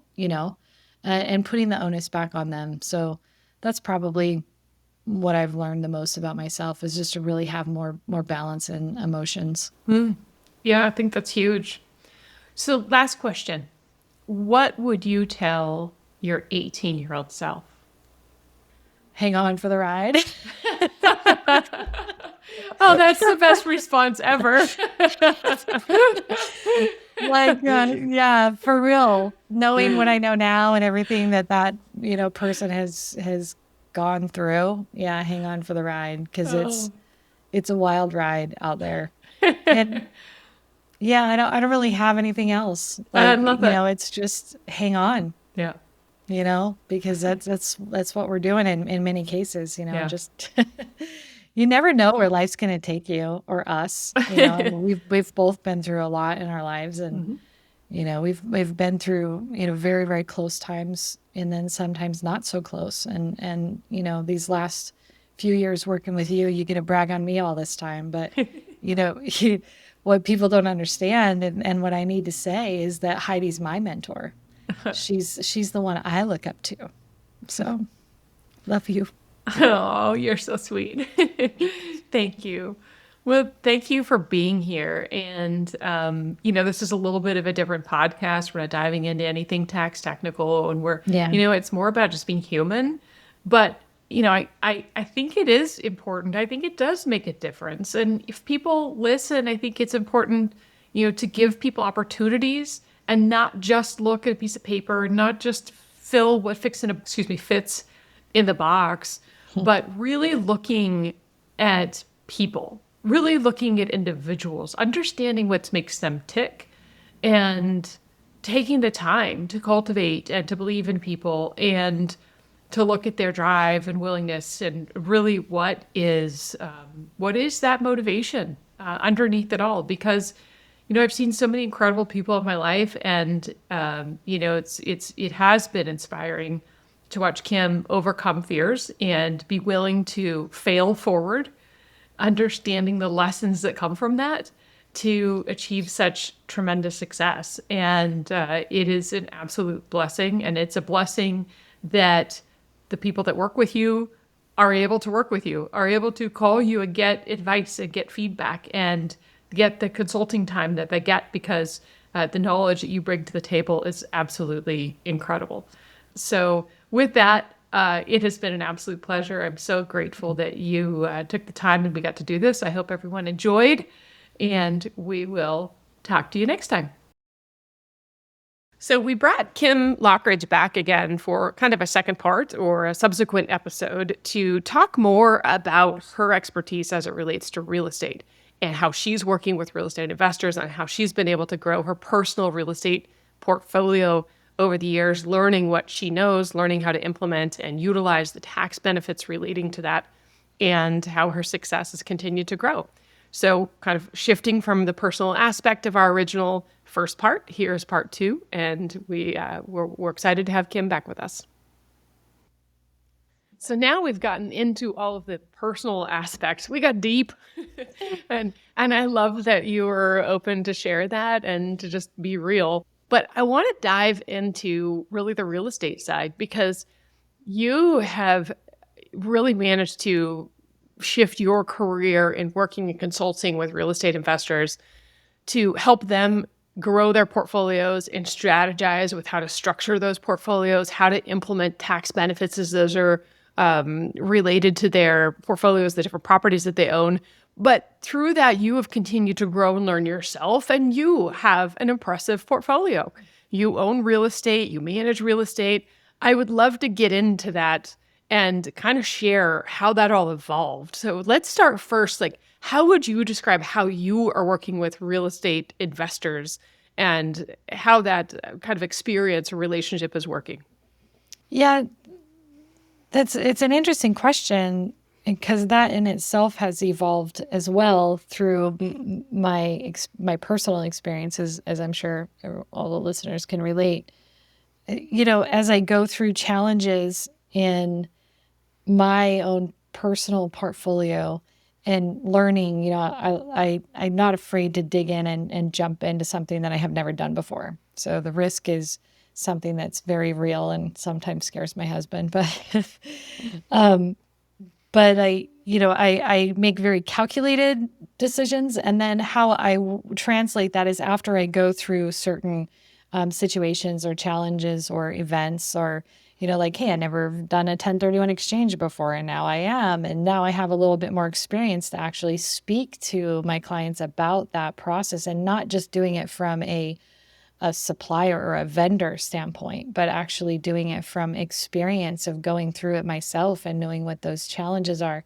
and putting the onus back on them. So that's probably what I've learned the most about myself, is just to really have more balance in emotions. Yeah, I think that's huge. So last question. What would you tell your 18-year-old self? Hang on for the ride. Oh, that's the best response ever. Like, yeah, for real. Knowing what I know now and everything that person has gone through. Yeah, hang on for the ride, because it's a wild ride out there. And yeah, I don't really have anything else. I Like, love that. it's just hang on, Yeah. because that's what we're doing in many cases, Yeah. just you never know where life's going to take you, or us. I mean, we've both been through a lot in our lives, and we've been through very, very close times, and then sometimes not so close. And these last few years working with you, you get to brag on me all this time, but what people don't understand, and what I need to say, is that Heidi's my mentor. She's the one I look up to. So, love you. Oh, you're so sweet. Thank you. Well, thank you for being here. And, this is a little bit of a different podcast. We're not diving into anything tax technical, and Yeah. it's more about just being human. But, I think it is important. I think it does make a difference. And if people listen, I think it's important, to give people opportunities and not just look at a piece of paper, not just fill what fits in the box, but really looking at people, really looking at individuals, understanding what makes them tick, and taking the time to cultivate and to believe in people, and to look at their drive and willingness, and really what is that motivation underneath it all. Because I've seen so many incredible people in my life, and it has been inspiring to watch Kim overcome fears and be willing to fail forward, understanding the lessons that come from that, to achieve such tremendous success. And it is an absolute blessing. And it's a blessing that the people that work with you are able to work with you, are able to call you and get advice and get feedback and get the consulting time that they get because the knowledge that you bring to the table is absolutely incredible. So, with that, it has been an absolute pleasure. I'm so grateful that you took the time and we got to do this. I hope everyone enjoyed, and we will talk to you next time. So we brought Kim Lochridge back again for kind of a second part or a subsequent episode to talk more about her expertise as it relates to real estate and how she's working with real estate investors and how she's been able to grow her personal real estate portfolio over the years, learning what she knows, learning how to implement and utilize the tax benefits relating to that, and how her success has continued to grow. So kind of shifting from the personal aspect of our original first part, here's part 2, and we're excited to have Kim back with us. So now we've gotten into all of the personal aspects. We got deep, and I love that you were open to share that and to just be real. But I want to dive into really the real estate side because you have really managed to shift your career in working and consulting with real estate investors to help them grow their portfolios and strategize with how to structure those portfolios, how to implement tax benefits as those are related to their portfolios, the different properties that they own. But through that, you have continued to grow and learn yourself, and you have an impressive portfolio. You own real estate, you manage real estate. I would love to get into that and kind of share how that all evolved. So let's start first. Like, how would you describe how you are working with real estate investors and how that kind of experience or relationship is working? Yeah, it's an interesting question because that in itself has evolved as well through my personal experiences, as I'm sure all the listeners can relate. As I go through challenges in my own personal portfolio and learning, I'm not afraid to dig in and jump into something that I have never done before. So the risk is something that's very real and sometimes scares my husband, but I make very calculated decisions, and then how I translate that is after I go through certain situations or challenges or events, or like, hey, I never done a 1031 exchange before, and now I am, and now I have a little bit more experience to actually speak to my clients about that process, and not just doing it from a supplier or a vendor standpoint, but actually doing it from experience of going through it myself and knowing what those challenges are.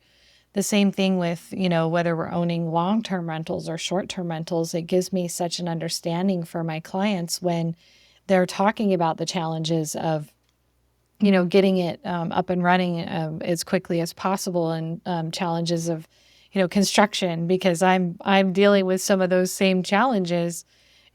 The same thing with, whether we're owning long-term rentals or short-term rentals, it gives me such an understanding for my clients when they're talking about the challenges of, getting it up and running as quickly as possible, and challenges of, construction, because I'm dealing with some of those same challenges,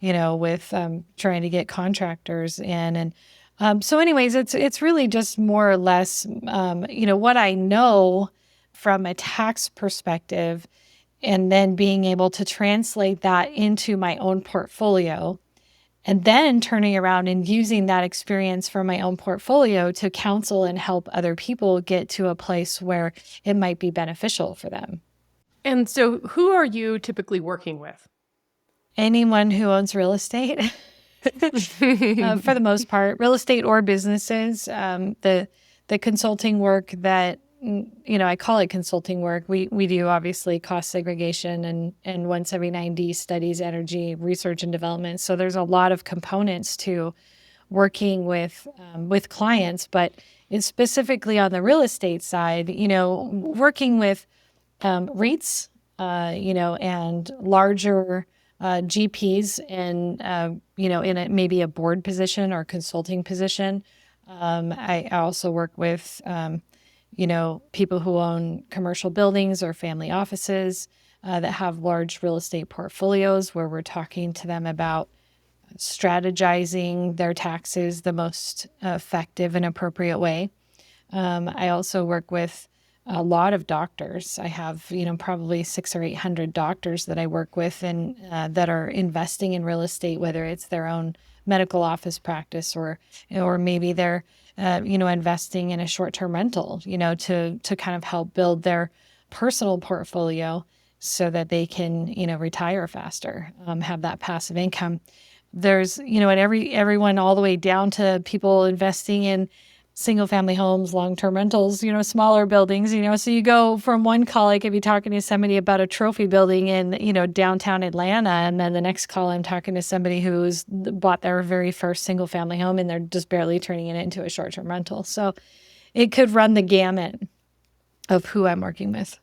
with trying to get contractors in. And so anyways, it's really just more or less, what I know from a tax perspective, and then being able to translate that into my own portfolio, and then turning around and using that experience from my own portfolio to counsel and help other people get to a place where it might be beneficial for them. And so who are you typically working with? Anyone who owns real estate, for the most part, real estate or businesses. The consulting work that, I call it consulting work. We do obviously cost segregation and once every 90 studies energy research and development. So there's a lot of components to working with clients, but it's specifically on the real estate side, working with REITs, and larger GPs, and in maybe a board position or consulting position. I also work with people who own commercial buildings or family offices that have large real estate portfolios, where we're talking to them about strategizing their taxes the most effective and appropriate way. I also work with a lot of doctors. I have, probably 600 or 800 doctors that I work with, and that are investing in real estate, whether it's their own medical office practice, or maybe they're investing in a short-term rental, to kind of help build their personal portfolio so that they can, retire faster, have that passive income. There's, and everyone all the way down to people investing in single family homes, long-term rentals, smaller buildings, so you go from one call, I could be talking to somebody about a trophy building in, downtown Atlanta. And then the next call, I'm talking to somebody who's bought their very first single family home and they're just barely turning it into a short-term rental. So it could run the gamut of who I'm working with.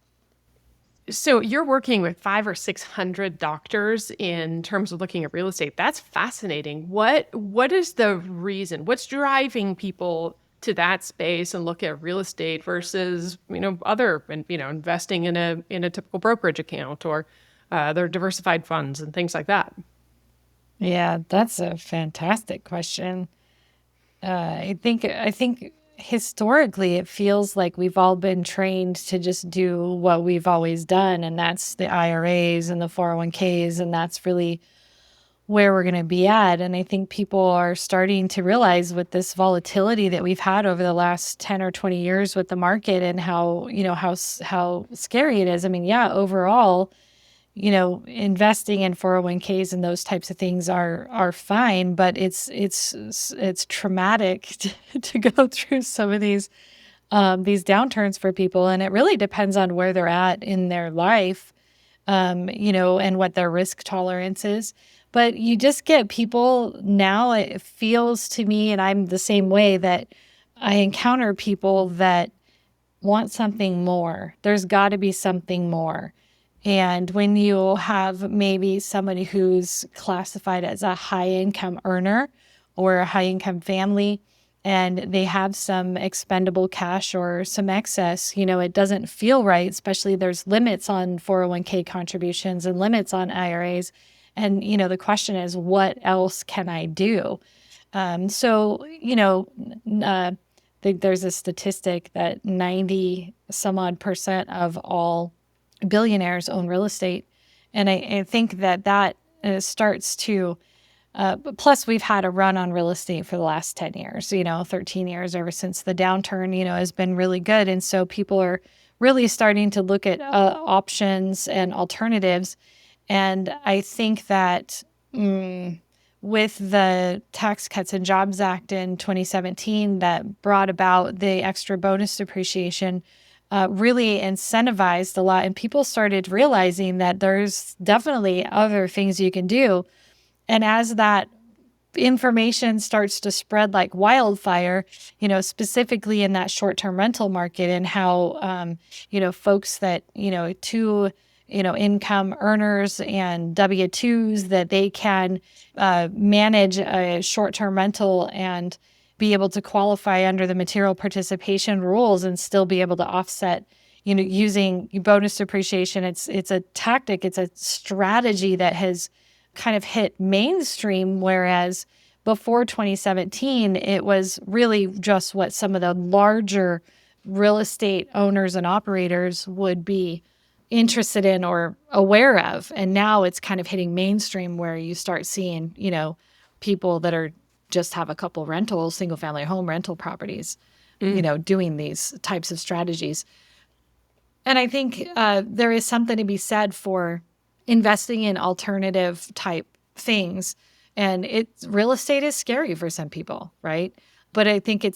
So you're working with 500 or 600 doctors in terms of looking at real estate. That's fascinating. What is the reason? What's driving people to that space and look at real estate versus, other, investing in a typical brokerage account or their diversified funds and things like that? Yeah, that's a fantastic question. I think historically it feels like we've all been trained to just do what we've always done, and that's the IRAs and the 401ks, and that's really where we're going to be at. And I think people are starting to realize with this volatility that we've had over the last 10 or 20 years with the market and how scary it is. I mean, yeah, overall, investing in 401ks and those types of things are fine, but it's traumatic to go through some of these downturns for people. And it really depends on where they're at in their life, and what their risk tolerance is. But you just get people now, it feels to me, and I'm the same way, that I encounter people that want something more. There's got to be something more. And when you have maybe somebody who's classified as a high income earner or a high income family, and they have some expendable cash or some excess, it doesn't feel right, especially there's limits on 401k contributions and limits on IRAs. And, the question is, what else can I do? I think there's a statistic that 90 some odd percent of all billionaires own real estate. And I think that starts to, plus we've had a run on real estate for the last 10 years, 13 years ever since the downturn, has been really good. And so people are really starting to look at options and alternatives. And I think that with the Tax Cuts and Jobs Act in 2017 that brought about the extra bonus depreciation, really incentivized a lot. And people started realizing that there's definitely other things you can do. And as that information starts to spread like wildfire, specifically in that short-term rental market, and how, folks that, two, income earners and W-2s, that they can manage a short-term rental and be able to qualify under the material participation rules and still be able to offset, using bonus depreciation. It's a tactic, it's a strategy that has kind of hit mainstream, whereas before 2017, it was really just what some of the larger real estate owners and operators would be interested in or aware of. And now it's kind of hitting mainstream, where you start seeing, people that are just have a couple rentals, single family home rental properties, doing these types of strategies. And I think there is something to be said for investing in alternative type things. And real estate is scary for some people, right? But I think it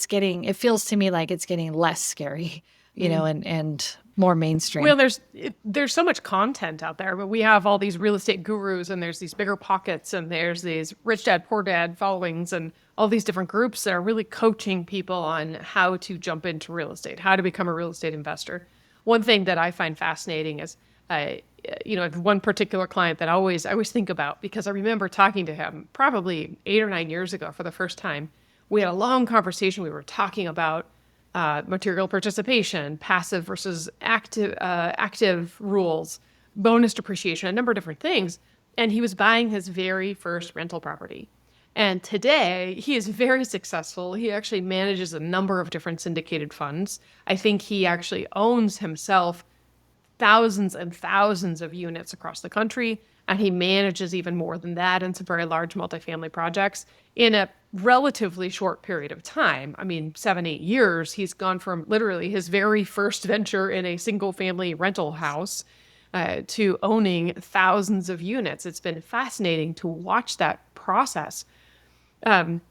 feels to me like it's getting less scary, and more mainstream. Well, there's so much content out there, but we have all these real estate gurus, and there's these bigger pockets, and there's these rich dad, poor dad followings, and all these different groups that are really coaching people on how to jump into real estate, how to become a real estate investor. One thing that I find fascinating is, one particular client that I always think about, because I remember talking to him probably 8 or 9 years ago for the first time. We had a long conversation. We were talking about material participation, passive versus active rules, bonus depreciation, a number of different things. And he was buying his very first rental property. And today he is very successful. He actually manages a number of different syndicated funds. I think he actually owns himself thousands and thousands of units across the country. and he manages even more than that in some very large multifamily projects in a relatively short period of time. I mean, 7, 8 years, he's gone from literally his very first venture in a single family rental house to owning thousands of units. It's been fascinating to watch that process. Um,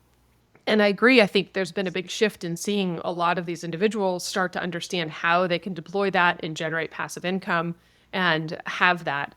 and I agree. I think there's been a big shift in seeing a lot of these individuals start to understand how they can deploy that and generate passive income and have that.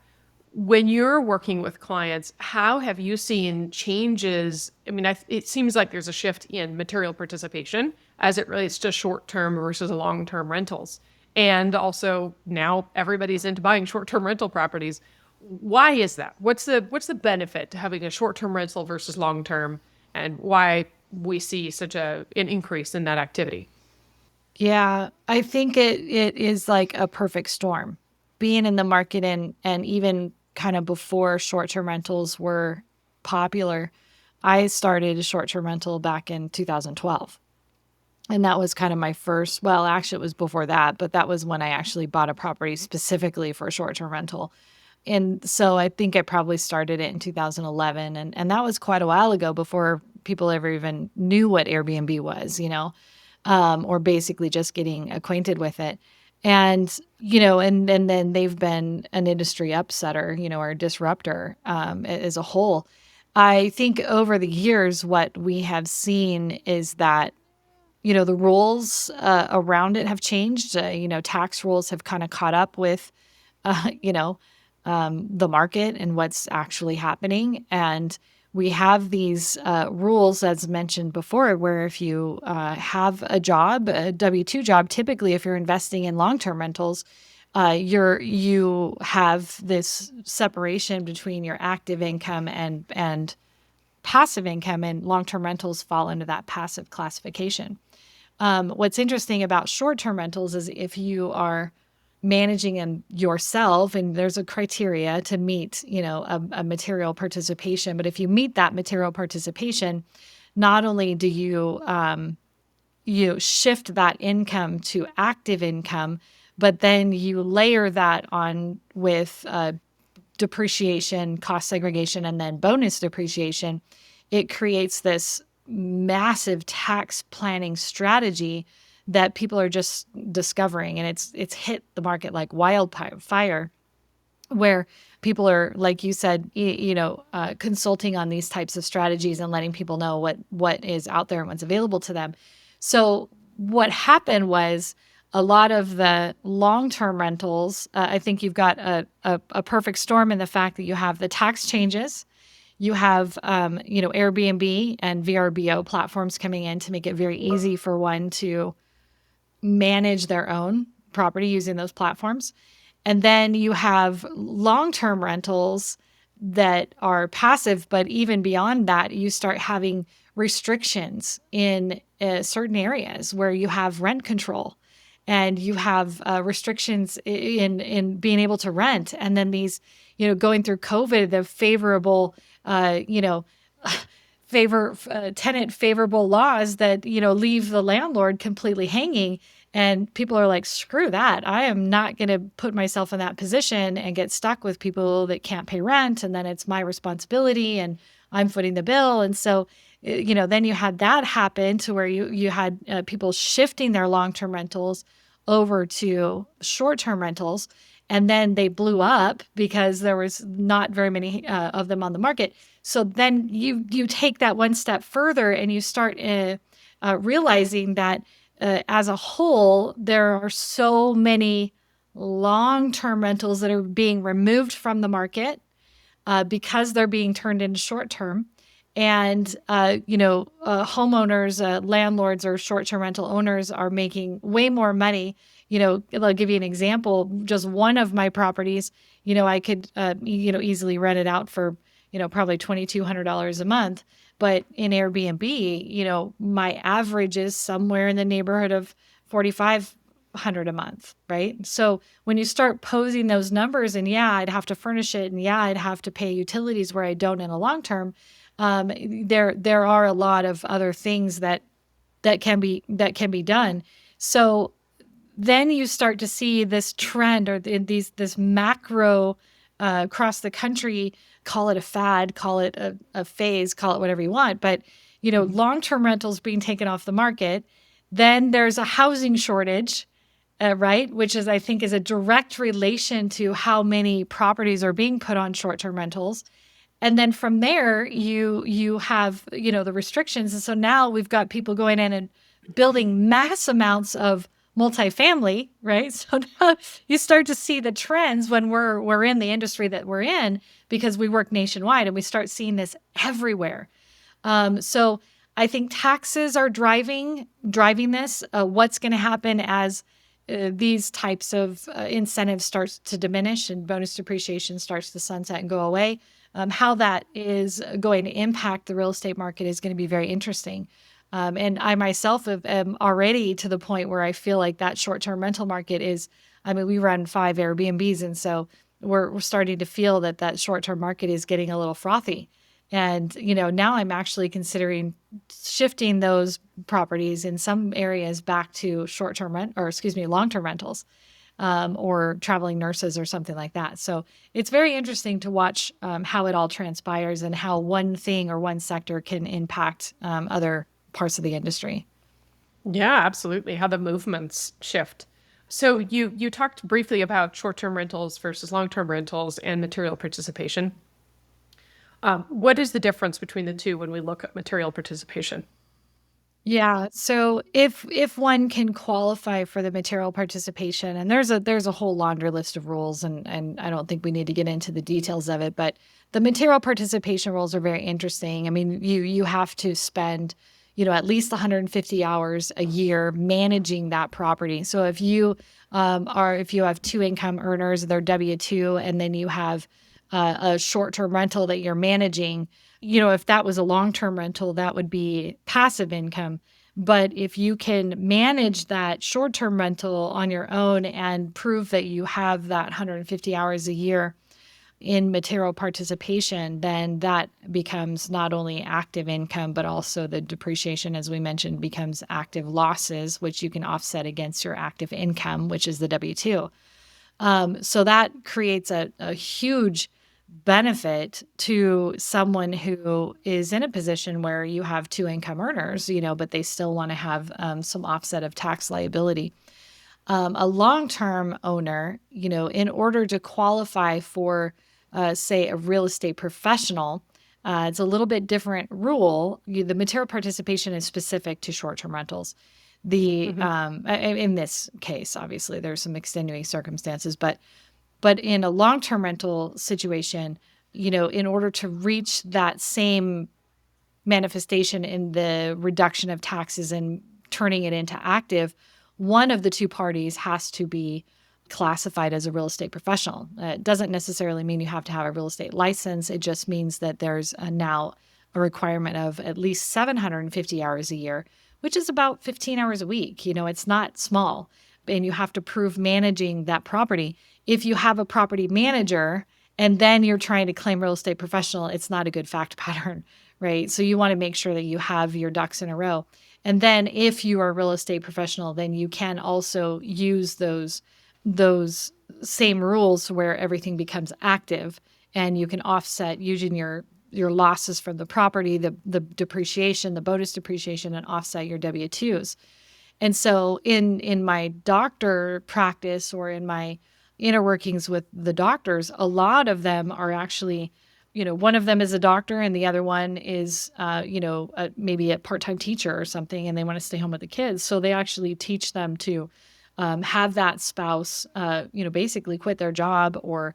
When you're working with clients, how have you seen changes? I mean, it seems like there's a shift in material participation as it relates to short-term versus long-term rentals. And also now everybody's into buying short-term rental properties. Why is that? What's the benefit to having a short-term rental versus long-term, and why we see such an increase in that activity? Yeah, I think it is like a perfect storm. Being in the market and even kind of before short-term rentals were popular, I started a short-term rental back in 2012. And that was kind of my first, well, actually it was before that, but that was when I actually bought a property specifically for a short-term rental. And so I think I probably started it in 2011, and that was quite a while ago before people ever even knew what Airbnb was, or basically just getting acquainted with it. And, and then they've been an industry upsetter, or a disruptor as a whole. I think over the years, what we have seen is that, the rules around it have changed. Tax rules have kind of caught up with, uh, you know, the market and what's actually happening. And we have these rules, as mentioned before, where if you have a job, a W-2 job, typically if you're investing in long-term rentals, you have this separation between your active income and passive income, and long-term rentals fall into that passive classification. What's interesting about short-term rentals is if you are managing them yourself, and there's a criteria to meet, a material participation. But if you meet that material participation, not only do you shift that income to active income, but then you layer that on with depreciation, cost segregation, and then bonus depreciation. It creates this massive tax planning strategy that people are just discovering, and it's hit the market like wildfire, where people are, like you said, consulting on these types of strategies and letting people know what is out there and what's available to them. So what happened was a lot of the long-term rentals, I think you've got a perfect storm in the fact that you have the tax changes. You have, Airbnb and VRBO platforms coming in to make it very easy for one to manage their own property using those platforms. And then you have long-term rentals that are passive, but even beyond that, you start having restrictions in certain areas where you have rent control, and you have restrictions in being able to rent. And then these, going through COVID, the favorable, tenant favorable laws that, leave the landlord completely hanging. And people are like, screw that. I am not going to put myself in that position and get stuck with people that can't pay rent. And then it's my responsibility and I'm footing the bill. And so, then you had that happen to where you had people shifting their long-term rentals over to short-term rentals. And then they blew up because there was not very many of them on the market. So then you take that one step further and you start realizing that as a whole, there are so many long-term rentals that are being removed from the market because they're being turned into short-term. And, homeowners, landlords, or short-term rental owners are making way more money. I'll give you an example. Just one of my properties, I could, easily rent it out for, probably $2,200 a month. But in Airbnb, my average is somewhere in the neighborhood of 4,500 a month, right? So when you start posing those numbers, and yeah, I'd have to furnish it, and yeah, I'd have to pay utilities where I don't in a long term. There are a lot of other things that can be done. So then you start to see this trend, or this macro across the country, call it a fad, call it a phase, call it whatever you want. But, you know, Mhm. long-term rentals being taken off the market. Then there's a housing shortage, right? Which is, I think, is a direct relation to how many properties are being put on short-term rentals. And then from there, you have, you know, the restrictions. And so now we've got people going in and building mass amounts of multifamily, right? So now you start to see the trends when we're in the industry that we're in, because we work nationwide, and we start seeing this everywhere. So I think taxes are driving this. What's going to happen as these types of incentives starts to diminish and bonus depreciation starts to sunset and go away? How that is going to impact the real estate market is going to be very interesting. And I myself am already to the point where I feel like that short-term rental market is. I mean, we run 5 Airbnbs, and so we're starting to feel that that short-term market is getting a little frothy. And, you know, now I'm actually considering shifting those properties in some areas back to short-term rent, or excuse me, long-term rentals, or traveling nurses or something like that. So it's very interesting to watch how it all transpires and how one thing or one sector can impact other parts of the industry. Yeah, absolutely. How the movements shift. So you talked briefly about short-term rentals versus long-term rentals and material participation. What is the difference between the two when we look at material participation? Yeah. So if one can qualify for the material participation, and there's a whole laundry list of rules, and I don't think we need to get into the details of it, but the material participation rules are very interesting. I mean, you have to spend, you know, at least 150 hours a year managing that property. So if you have two income earners, they're W-2, and then you have a short-term rental that you're managing, you know, if that was a long-term rental, that would be passive income. But if you can manage that short-term rental on your own and prove that you have that 150 hours a year in material participation, then that becomes not only active income, but also the depreciation, as we mentioned, becomes active losses, which you can offset against your active income, which is the W-2. So that creates a huge benefit to someone who is in a position where you have two income earners, you know, but they still want to have some offset of tax liability. A long-term owner, you know, in order to qualify for, say, a real estate professional, it's a little bit different rule. The material participation is specific to short-term rentals. Hmm. In this case, obviously, there's some extenuating circumstances, but in a long-term rental situation, you know, in order to reach that same manifestation in the reduction of taxes and turning it into active, one of the two parties has to be classified as a real estate professional. It doesn't necessarily mean you have to have a real estate license. It just means that there's now a requirement of at least 750 hours a year, which is about 15 hours a week. You know, it's not small. And you have to prove managing that property. If you have a property manager and then you're trying to claim real estate professional, it's not a good fact pattern, right? So you want to make sure that you have your ducks in a row. And then if you are a real estate professional, then you can also use those same rules where everything becomes active, and you can offset using your losses from the property, the depreciation, the bonus depreciation, and offset your W-2s. And so in my doctor practice, or in my inner workings with the doctors, a lot of them are actually, you know, one of them is a doctor and the other one is, maybe a part-time teacher or something, and they want to stay home with the kids. So they actually teach them to have that spouse, basically quit their job, or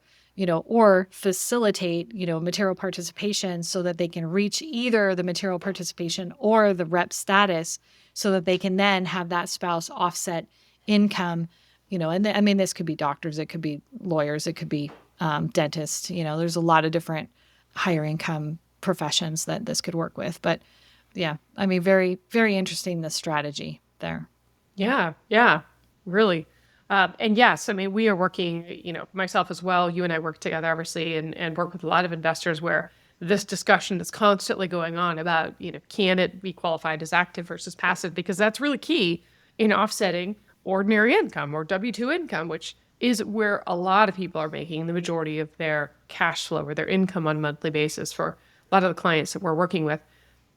facilitate, material participation so that they can reach either the material participation or the rep status, so that they can then have that spouse offset income, I mean, this could be doctors, it could be lawyers, it could be dentists, there's a lot of different higher income professions that this could work with. But yeah, I mean, very, very interesting, the strategy there. Yeah, yeah, really. And yes, I mean, we are working, myself as well. You and I work together, obviously, and work with a lot of investors where this discussion is constantly going on about, can it be qualified as active versus passive? Because that's really key in offsetting ordinary income or W-2 income, which is where a lot of people are making the majority of their cash flow or their income on a monthly basis for a lot of the clients that we're working with.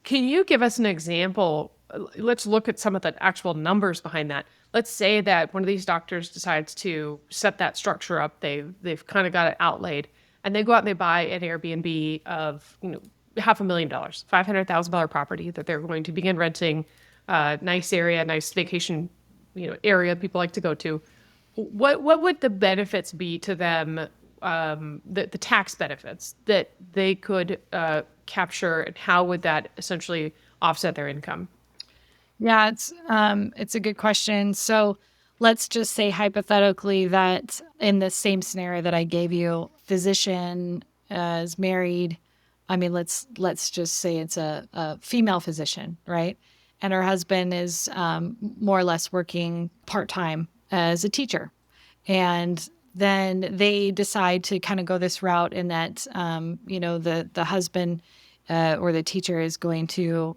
Can you give us an example? Let's look at some of the actual numbers behind that. Let's say that one of these doctors decides to set that structure up. They've kind of got it outlaid, and they go out and they buy an Airbnb of $500,000, $500,000 property that they're going to begin renting. Nice area, nice vacation area people like to go to. What would the benefits be to them? The tax benefits that they could capture, and how would that essentially offset their income? Yeah, it's a good question. So let's just say hypothetically that in the same scenario that I gave you, physician is married. I mean, let's just say it's a female physician, right? And her husband is more or less working part-time as a teacher. And then they decide to kind of go this route in that, the husband or the teacher is going to,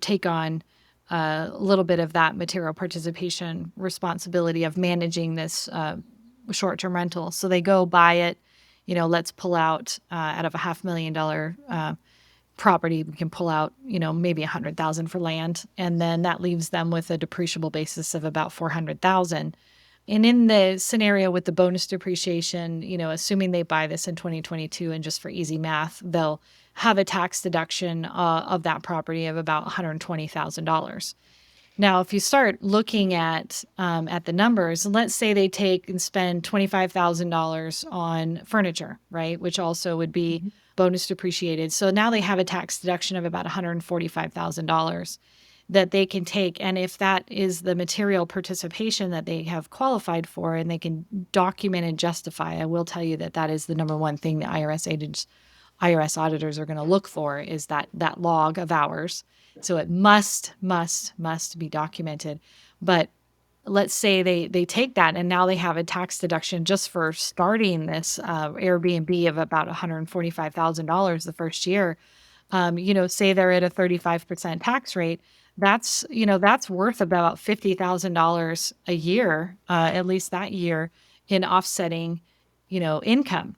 take on a little bit of that material participation responsibility of managing this short-term rental. So they go buy it, let's pull out of a $500,000 property, we can pull out, maybe 100,000 for land. And then that leaves them with a depreciable basis of about 400,000. And in the scenario with the bonus depreciation, assuming they buy this in 2022, and just for easy math, they'll have a tax deduction of that property of about $120,000. Now, if you start looking at the numbers, let's say they take and spend $25,000 on furniture, right, which also would be bonus depreciated. So now they have a tax deduction of about $145,000 that they can take. And if that is the material participation that they have qualified for and they can document and justify, I will tell you that that is the number one thing the IRS auditors are going to look for, is that log of hours. So it must be documented. But let's say they take that and now they have a tax deduction just for starting this Airbnb of about $145,000 the first year. Say they're at a 35% tax rate. That's worth about $50,000 a year, at least that year, in offsetting, income.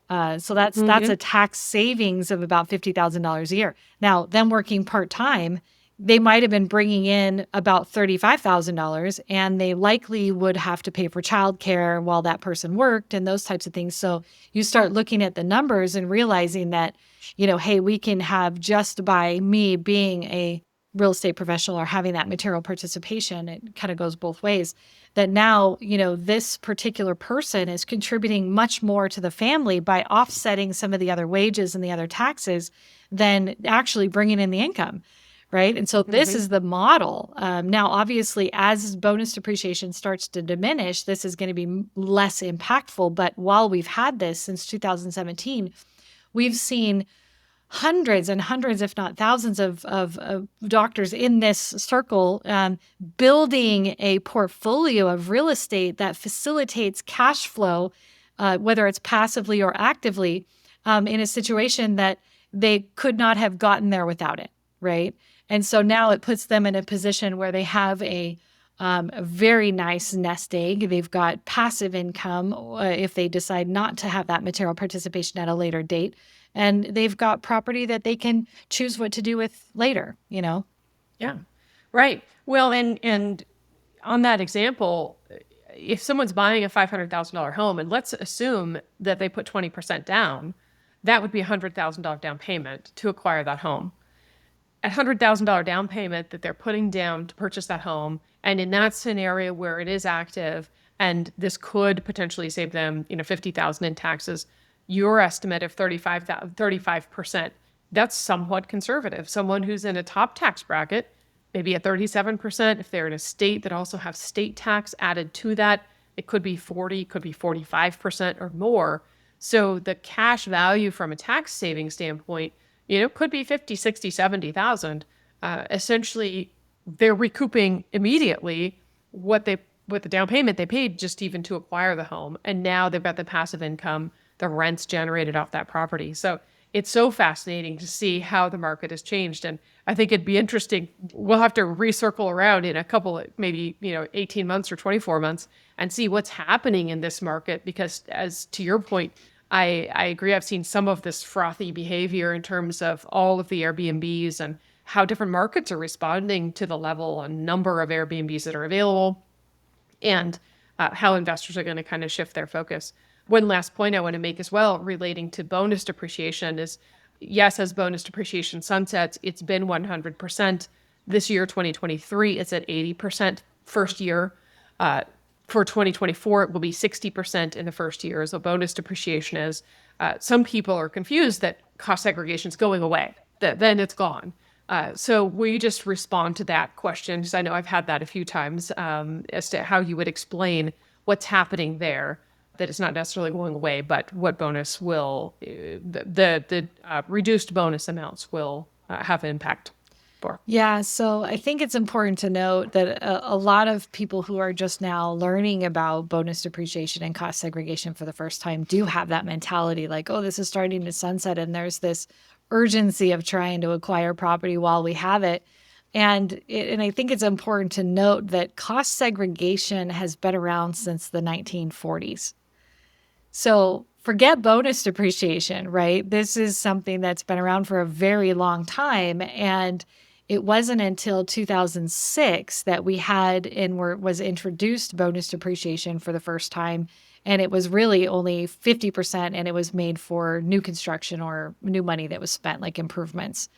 So that's a tax savings of about $50,000 a year. Now, them working part-time, they might have been bringing in about $35,000, and they likely would have to pay for childcare while that person worked and those types of things. So you start looking at the numbers and realizing that, hey, we can have, just by me being a real estate professional or having that material participation, it kind of goes both ways, that now, this particular person is contributing much more to the family by offsetting some of the other wages and the other taxes than actually bringing in the income. Right. And so this is the model. Now, obviously, as bonus depreciation starts to diminish, this is going to be less impactful. But while we've had this since 2017, we've seen hundreds and hundreds, if not thousands of doctors in this circle building a portfolio of real estate that facilitates cash flow, whether it's passively or actively, in a situation that they could not have gotten there without it. Right. And so now it puts them in a position where they have a very nice nest egg. They've got passive income if they decide not to have that material participation at a later date. And they've got property that they can choose what to do with later, Yeah, right. Well, and on that example, if someone's buying a $500,000 home, and let's assume that they put 20% down, that would be a $100,000 down payment to acquire that home. A $100,000 down payment that they're putting down to purchase that home. And in that scenario where it is active, and this could potentially save them, $50,000 in taxes, your estimate of 35%, that's somewhat conservative. Someone who's in a top tax bracket, maybe at 37%, if they're in a state that also has state tax added to that, it could be 40, could be 45% or more. So the cash value from a tax saving standpoint, could be 50, 60, 70,000. Essentially, they're recouping immediately what the down payment they paid just even to acquire the home. And now they've got the passive income, the rents generated off that property. So it's so fascinating to see how the market has changed. And I think it'd be interesting. We'll have to recircle around in a couple of maybe, 18 months or 24 months and see what's happening in this market. Because as to your point, I agree. I've seen some of this frothy behavior in terms of all of the Airbnbs and how different markets are responding to the level and number of Airbnbs that are available, and how investors are going to kind of shift their focus. One last point I want to make as well relating to bonus depreciation is, yes, as bonus depreciation sunsets, it's been 100%. This year, 2023, it's at 80% first year. For 2024, it will be 60% in the first year as a bonus depreciation is. Some people are confused that cost segregation is going away, that then it's gone. So we just respond to that question, because I know I've had that a few times, as to how you would explain what's happening there, that it's not necessarily going away, but what bonus will, the reduced bonus amounts will have an impact for. Yeah, so I think it's important to note that a lot of people who are just now learning about bonus depreciation and cost segregation for the first time do have that mentality like, oh, this is starting to sunset, and there's this urgency of trying to acquire property while we have it. And I think it's important to note that cost segregation has been around since the 1940s. So forget bonus depreciation, right? This is something that's been around for a very long time. And it wasn't until 2006 that we had and was introduced bonus depreciation for the first time. And it was really only 50%, and it was made for new construction or new money that was spent, like improvements.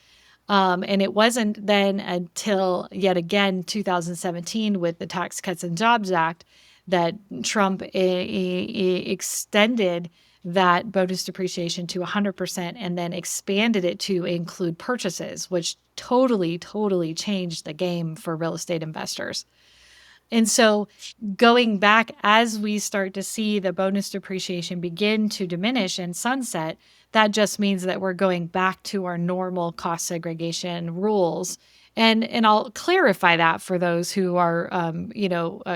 And it wasn't then until, yet again, 2017 with the Tax Cuts and Jobs Act that Trump extended that bonus depreciation to 100% and then expanded it to include purchases, which totally, totally changed the game for real estate investors. And so going back, as we start to see the bonus depreciation begin to diminish and sunset, that just means that we're going back to our normal cost segregation rules. And I'll clarify that for those who are,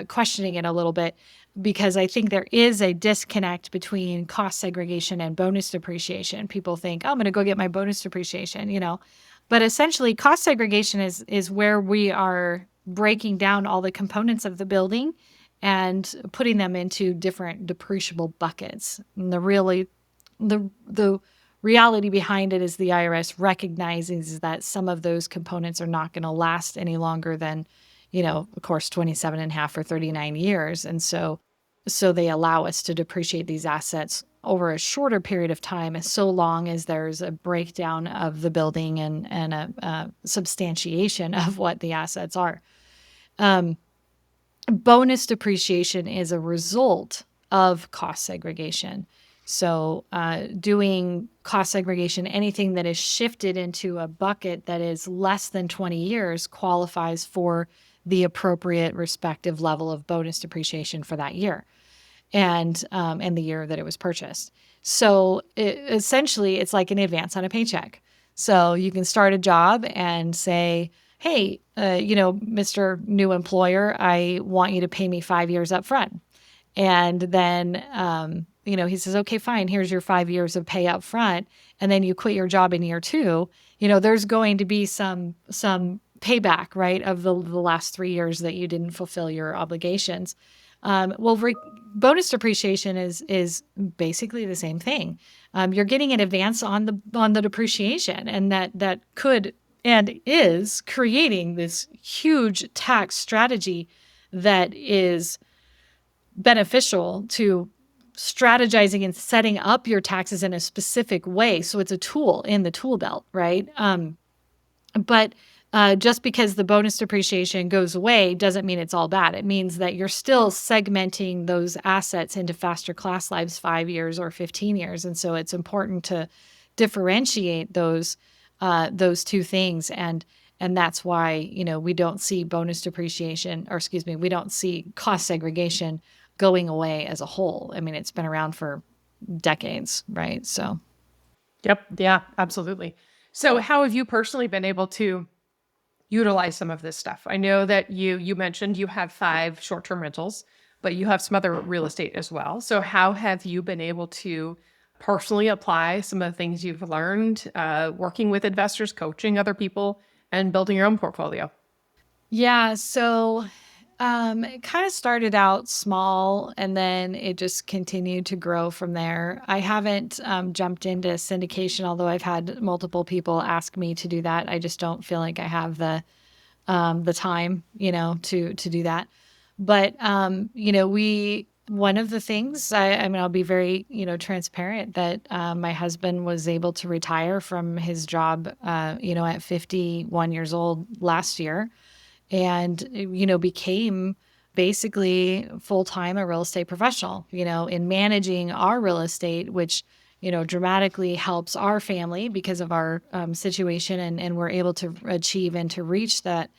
questioning it a little bit, because I think there is a disconnect between cost segregation and bonus depreciation. People think, oh, I'm going to go get my bonus depreciation, but essentially cost segregation is where we are breaking down all the components of the building and putting them into different depreciable buckets. And the reality behind it is the IRS recognizes that some of those components are not going to last any longer than, of course, 27 and a half or 39 years. And so they allow us to depreciate these assets over a shorter period of time, as so long as there's a breakdown of the building and a substantiation of what the assets are. Bonus depreciation is a result of cost segregation. So doing cost segregation, anything that is shifted into a bucket that is less than 20 years qualifies for the appropriate respective level of bonus depreciation for that year and the year that it was purchased. So essentially, it's like an advance on a paycheck. So you can start a job and say, hey, Mr. New Employer, I want you to pay me 5 years up front. And then, he says, okay, fine, here's your 5 years of pay up front. And then you quit your job in year 2. There's going to be some payback, right, of the last 3 years that you didn't fulfill your obligations. Bonus depreciation is basically the same thing. You're getting an advance on the depreciation, and that could and is creating this huge tax strategy that is beneficial to strategizing and setting up your taxes in a specific way. So it's a tool in the tool belt, right? But just because the bonus depreciation goes away doesn't mean it's all bad. It means that you're still segmenting those assets into faster class lives, 5 years or 15 years. And so it's important to differentiate those two things. And that's why, we don't see bonus depreciation, we don't see cost segregation going away as a whole. I mean, it's been around for decades, right? So. Yep. Yeah, absolutely. So how have you personally been able to utilize some of this stuff? I know that you mentioned you have 5 short-term rentals, but you have some other real estate as well. So how have you been able to personally apply some of the things you've learned working with investors, coaching other people, and building your own portfolio? Yeah, so it kind of started out small and then it just continued to grow from there. I haven't jumped into syndication, although I've had multiple people ask me to do that. I just don't feel like I have the time, to do that. But we one of the things I mean, I'll be very transparent that my husband was able to retire from his job, at 51 years old last year, and became basically full-time a real estate professional, in managing our real estate, which dramatically helps our family because of our situation, and we're able to achieve and to reach that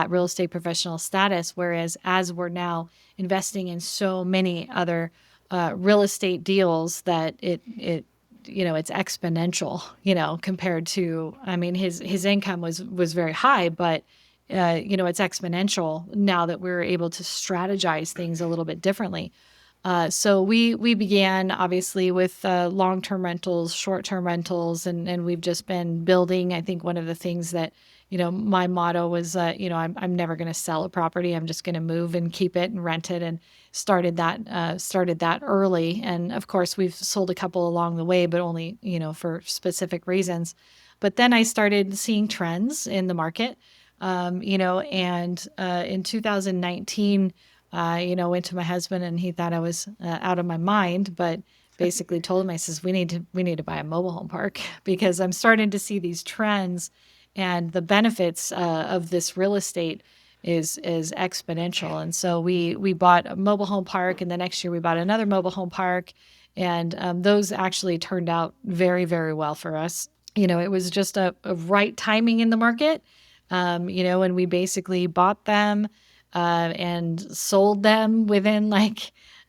real estate professional status. Whereas as we're now investing in so many other real estate deals, that it's exponential, compared to, I mean, his income was very high, but it's exponential now that we're able to strategize things a little bit differently. So we began obviously with long-term rentals, short-term rentals, and we've just been building. I think one of the things that my motto was, I'm never going to sell a property. I'm just going to move and keep it and rent it, and started that early. And of course, we've sold a couple along the way, but only for specific reasons. But then I started seeing trends in the market, and in 2019. Went to my husband and he thought I was out of my mind, but basically told him, I says, we need to buy a mobile home park because I'm starting to see these trends, and the benefits of this real estate is exponential. And so we bought a mobile home park, and the next year we bought another mobile home park, and those actually turned out very, very well for us. It was just a right timing in the market, and we basically bought them and sold them within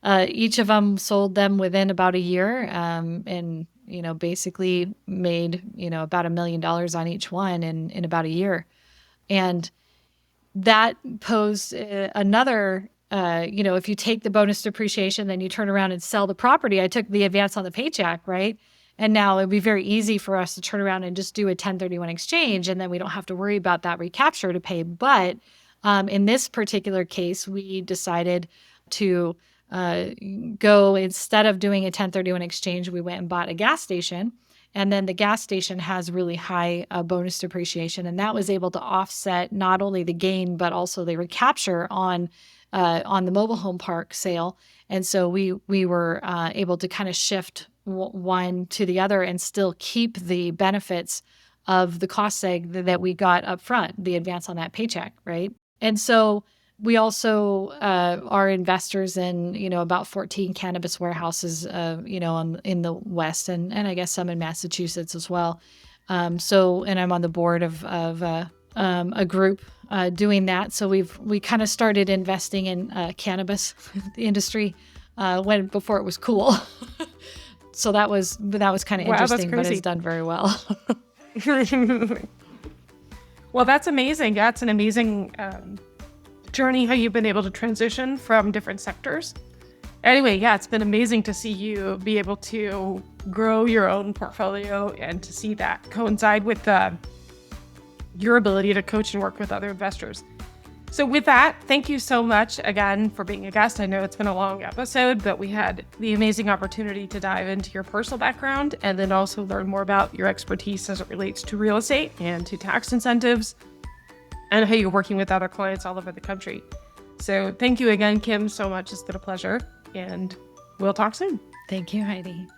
each of them sold them within about a year, and basically made about $1 million on each one in about a year. And that posed another, if you take the bonus depreciation, then you turn around and sell the property. I took the advance on the paycheck, right? And now it'd be very easy for us to turn around and just do a 1031 exchange, and then we don't have to worry about that recapture to pay. But in this particular case, we decided to go, instead of doing a 1031 exchange, we went and bought a gas station. And then the gas station has really high bonus depreciation, and that was able to offset not only the gain but also the recapture on the mobile home park sale. And so we were able to kind of shift one to the other and still keep the benefits of the cost seg that we got up front, the advance on that paycheck, right? And so we also are investors in, about 14 cannabis warehouses, in the West, and I guess some in Massachusetts as well. And I'm on the board of a group doing that. So we kind of started investing in cannabis industry before it was cool. So that was kind of interesting, but it's done very well. Well, that's amazing. That's an amazing journey, how you've been able to transition from different sectors. Anyway, yeah, it's been amazing to see you be able to grow your own portfolio and to see that coincide with your ability to coach and work with other investors. So with that, thank you so much again for being a guest. I know it's been a long episode, but we had the amazing opportunity to dive into your personal background and then also learn more about your expertise as it relates to real estate and to tax incentives and how you're working with other clients all over the country. So thank you again, Kim, so much. It's been a pleasure, and we'll talk soon. Thank you, Heidi.